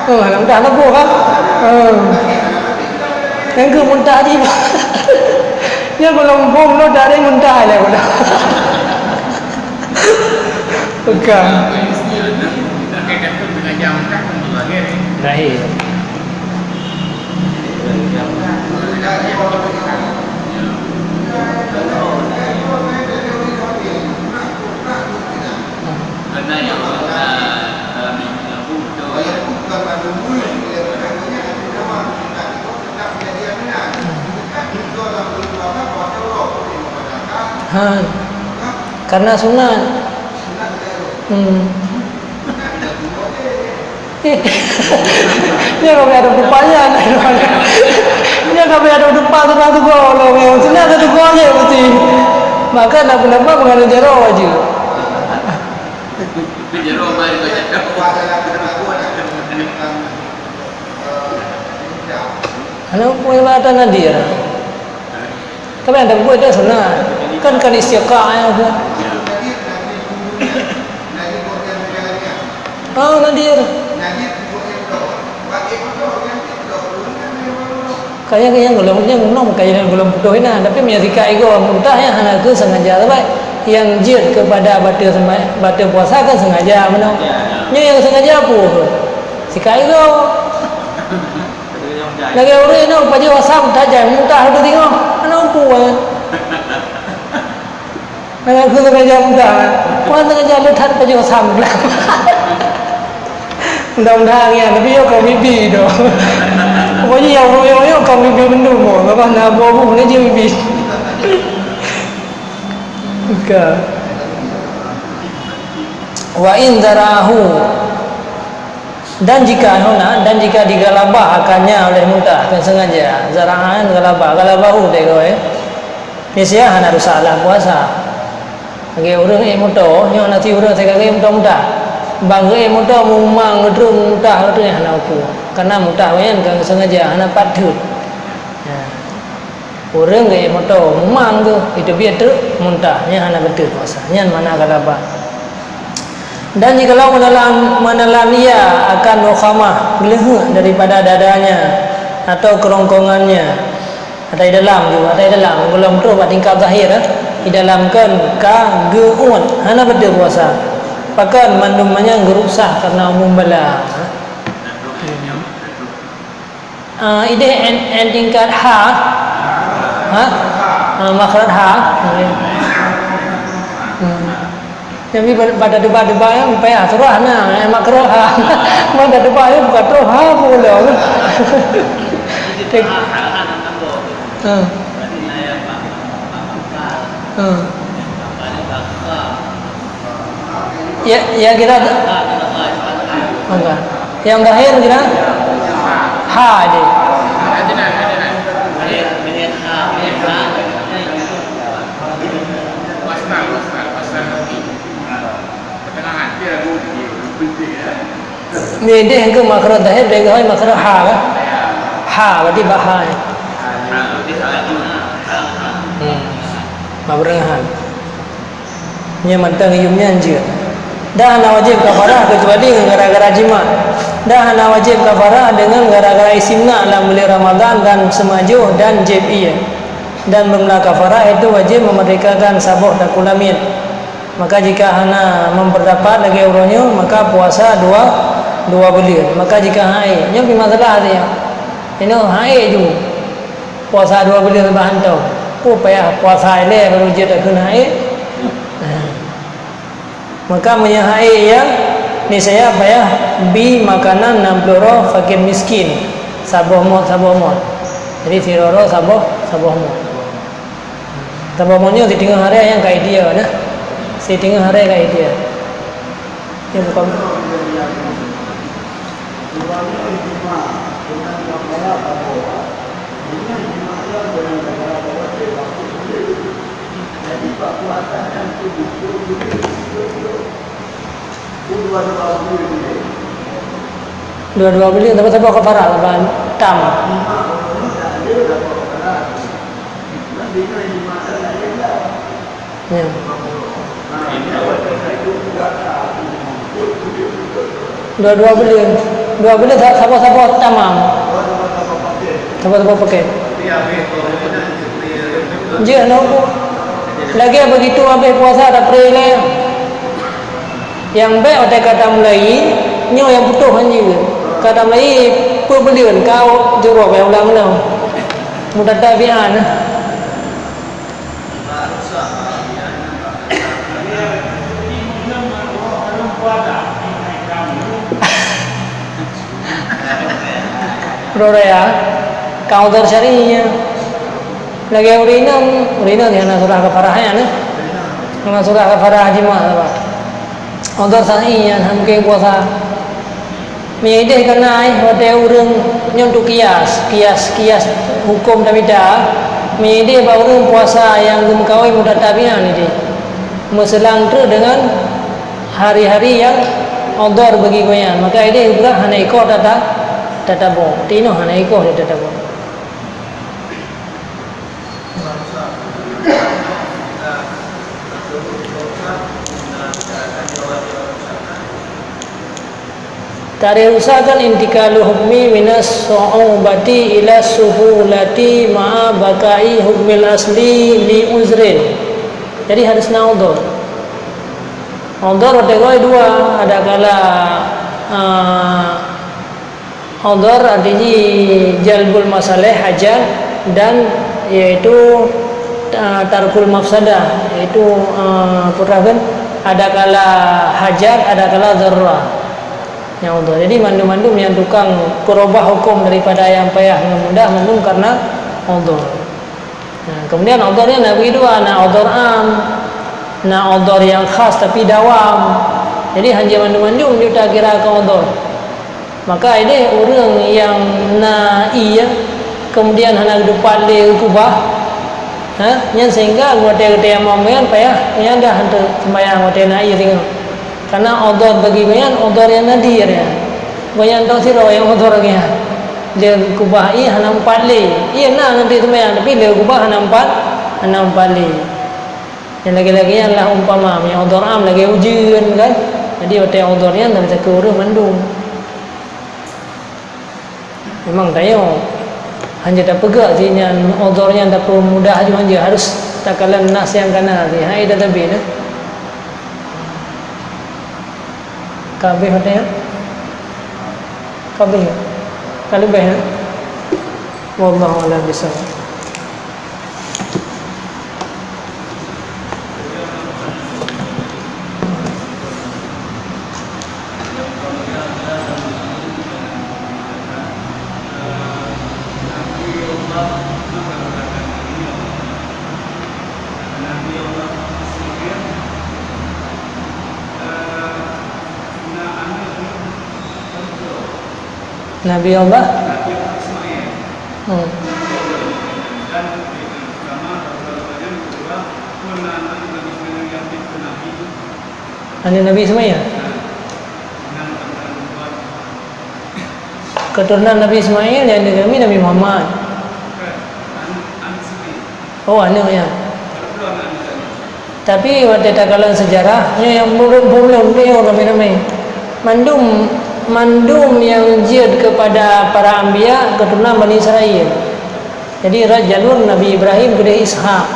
Muntah nak buat kan? Yang muntah di. Nya belum bom lo dari muntah le udah. Pegang. Lahir. Karena sunat. Dia kalau ada rupanya, dia kalau ada rupa tu kalau yang sunat ada tu aja mesti. Maka nak kenapa mengenai jaro aja. Jaro mari kau cakap. Kalau perbuatan dia, tapi ada buat dia sunat. Kan istiqah yang buat. Nadir. Kaya belum kaya belum putus na, tapi menyadika ego muntah yang hana ke sengaja tapi yang jid kepada batu puasa kan sengaja menang. Yang sengaja apa? Sika ego. Lagi orang ni pagi wasam tajam muntah tu tengok. Ana apa? Aku sengaja mudah. Kau sengaja letak baju sam lah. Mudah-mudahan ya, tapi yo kau bibi do. Pokoknya yo kau bibi benda mo, lepas nak bawa ni je bibi. Ke. Wa in darahu, dan jika digalabah akannya oleh mudah kan sengaja zaraan galabahu deh kau niscaya hana salah puasa bagi orang motor nyo nanti orang saya kata mudah bangga motor mumang ngedrum mudah tu hana aku karena mudah kan kan sengaja hana patut orang ke motor mumang tu itu biar tu muntahnya hana betul puasa nyan mana galabah. Dan jikalau menelan ia akan nukhamah gelehu daripada dadanya atau kerongkongannya atau di dalam belum tu buat tingkap zahir di dalam kan ka geun hana betul puasa pakan mandumnya gerusah karena umum bala ide en tingkat makhraj Tapi pada debat-debat yang payah surah na makruh pada debat yang bukan terus pula ya kita enggak yang terakhir kita ha dia Ni dia yang ke makhraj zahir dia kata makhraj ha berarti bahaya. Maberengahan. Nya mantang iumnya anjir. Dah ana wajib kafarah kecuali gara-gara jima. Dah ana wajib kafarah dengan gara-gara istimna dalam bulan Ramadan dan semajuh dan jibiyah. Dan bermula kafarah itu wajib memerdekakan sabuk dan kulamin. Maka jika hana memperdapat lagi urunnya maka puasa dua bulan. Maka jika haid nya masalah dia ini haid tu puasa 2 bulan lebahan tau payah puasa ile baru je tak kena haid maka haid yang ni saya payah bi makanan 60 roh fakir miskin sabuh mod jadi siroro sabuh modnya di tengah hari yang kayak dia nah si tengah hari kayak dia ya bukan dua beli tapi kafarah lebahan tam ya dua beli sabar tamam sabar pakai je no lagi begitu habis puasa ada prele yang baik otak kata mulai nyo yang butuh hanya kata mulai pembelian kau juruk yang ulang mudah tabian Raya counter syariahnya lagi urina dia nak surah kafarahnya nak surah kafarah jima apa counter syariahnya hamke puasa meideh kenai hotel urang nyontu kias hukum tamida meideh baru puasa yang gemkawai mudah tabian ini meselang tu dengan hari-hari yang odor bagi goyan maka ini juga hana ikut tatabo tino hana ikut tatabo Tarikh usahakan intikalu hukmi minas su'ubati ila suhulati ma'a bakai hukmil asli li uzrin. Jadi harus naudor. Naudor ada dua, ada kala naudor artinya jalbul masalah hajat dan yaitu tarkul mafsadah, iaitu putrakan ada kala hajat, ada kala darurah. Yang udhur. Jadi mandum-mandum yang tukang perubah hukum daripada yang payah yang mudah mandum karena udhur. Nah, kemudian udhurnya nak bagi dua, nak udhur am, nak udhur yang khas tapi dawam. Jadi hanya mandum-mandum dia tak kira ke udhur. Maka ini orang yang na iya kemudian hendak depan le kubah, yang sehingga ngote-ngote yang momen payah yang dah hantu sembahyang ngote na iya tengok. Karena odor bagi bayan odor yang nadir ya. Bayan tahu siro yang odor ya. Dia kubah iya hendak empat le. Iya na nanti sembahyang tapi dia kubah hendak empat le. Yang lagi-lagi yang lah umpama yang odor am lagi ujian kan. Jadi waktu yang odornya tak bisa keurus mandung. Memang tayo hanya tak pegak sih yang odornya tak perlu mudah aja harus takalan nas yang kana sih. Hai dah tapi nah. Kabeh hotel. Kabeh. Kalau beh. Wallahu a'lam bishawab. Nabi Allah Nabi Ismail. Keturunan Nabi Ismail yang kami Nabi Muhammad. Oh, anak ya. Tapi waktu takalan sejarahnya yang belum ramai-ramai. Mandum yang jihad kepada para anbiya keturunan Bani Israel. Jadi Rajalul Nabi Ibrahim gede Ishak.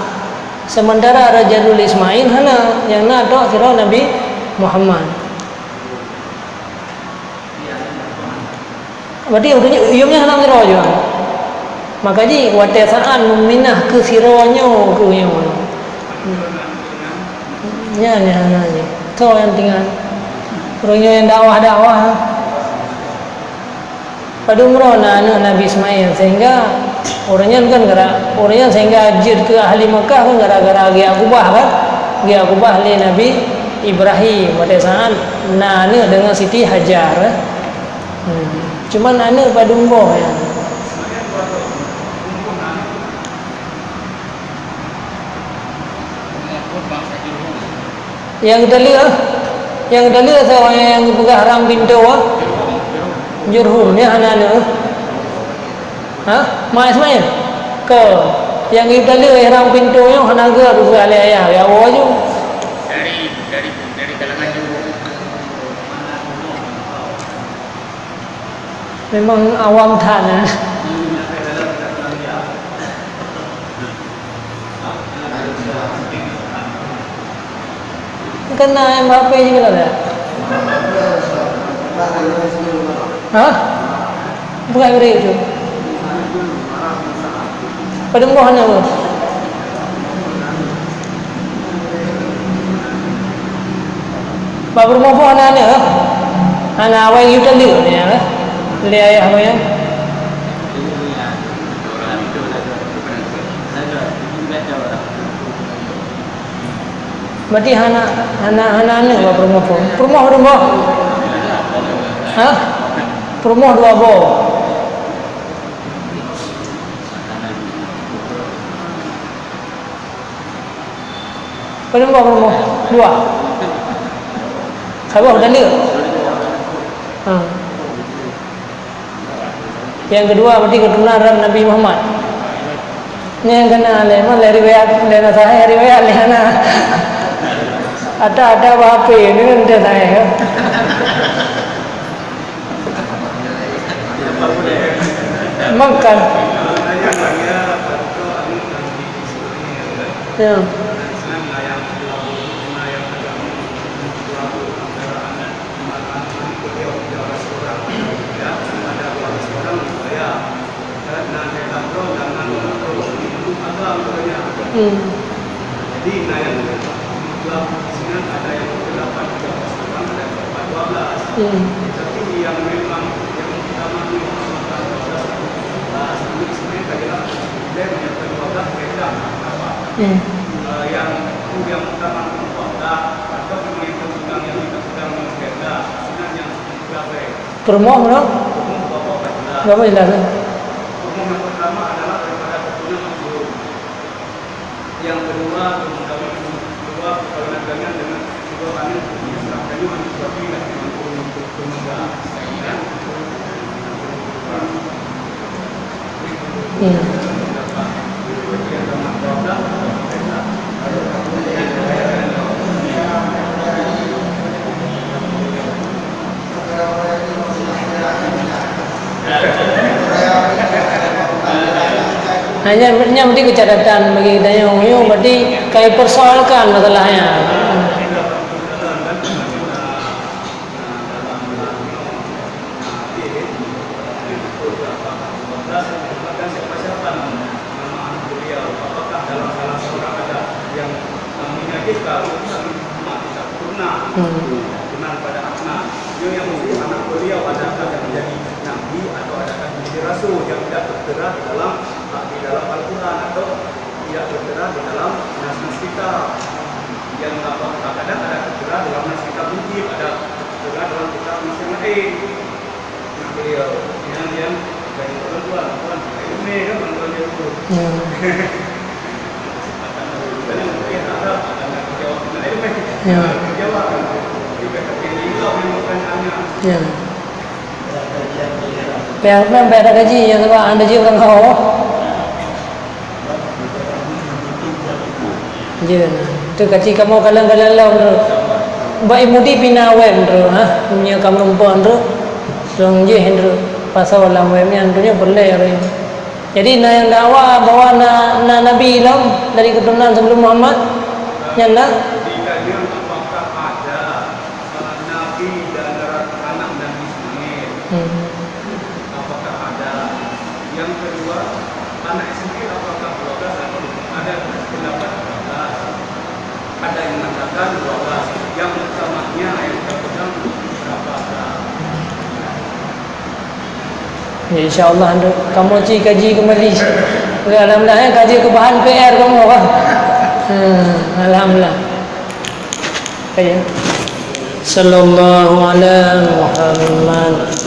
Sementara Rajalul Ismail hana yang nak tok sira Nabi Muhammad. Berarti iumnya hana sira je. Makanya wate saan meminah ke sironyo ke yang nya to yang tinggal orangnya yang dakwah pada umrah Nabi Ismail sehingga orangnya kan orangnya sehingga ajid ke ahli Mekah kan gara-gara dia kubah le Nabi Ibrahim pada saat dengan Siti Hajar. Cuman pada umrah ya. Yang kita lihat seorang yang pegang haram pintu Jurhum ni anak-anak. Mak Ismail ke yang kita lihat haram pintu yang hanaga tu sekali ayah ya waju dari kalangan memang awam tanah. Kena Mbappe juga lah. Bukan beri itu. Pada mohon apa? Bapak rumah pohon anak awal kita lihat ni ya. Lihat ayah apa yang? Berarti hana apa rumah pohon? Rumah. Rumah dua boh. Rumah dua. Sabah dah lihat. Yang kedua berarti keturunan Nabi Muhammad. Ini yang kena lemah dari riwayat lehana. Ada apa ini nanti saya. Makan. Ya. Jadi yang jumlah isinya ada yang 8, 13 orang, ada yang 12. Tapi yang memang yang utama itu 12 ini sebenarnya adalah yang ke-12 mereka apa? Yang utama 14 atau pemain tunggang yang kita sedang menjaga sebenarnya berapa? Permoh no? Berapa jelas? Umum yang pertama adalah daripada keturunan Mansur. Yang kedua perkawinan dengan dua anak yang serangkanya manusia tapi tidak untuk tunggal. Hanya berarti kecatatan bagi kita yang berarti kami persoalkan masalahnya. Benar pada anak yang mesti anak beliau adakah yang menjadi nabi atau adakah menjadi rasul yang tidak tertera di dalam Al-Quran atau tidak tertera di dalam nas-nas kita yang kadang ada tertera dalam nas kita mungkin ada tertera dalam kitab nas yang lain. Nah beliau yang dari perempuan ini kan perempuan dia itu. Karena mungkin ada jawab jawab Ya. Memang ada gaji yang sebab anda je orang kau. Je. Tu gaji kamu kalang-kalang tu. Baik mudi pina web tu, punya kamu perempuan tu. Dong je hendro pasal dalam web ni antunya boleh hari. Jadi yang dakwah bawa nabi lam dari keturunan sebelum Muhammad nyanda apakah ada? Yang kedua, anak sendiri apakah 12 atau ada pendapat 12? Ada yang mengatakan 12. Yang utamanya yang terpegang berapa? Ya insya-Allah kamu kaji kembali. Alhamdulillah kaji ke bahan PR kamu apa? Alhamdulillah. Kaji. Sallallahu alaihi Muhammad.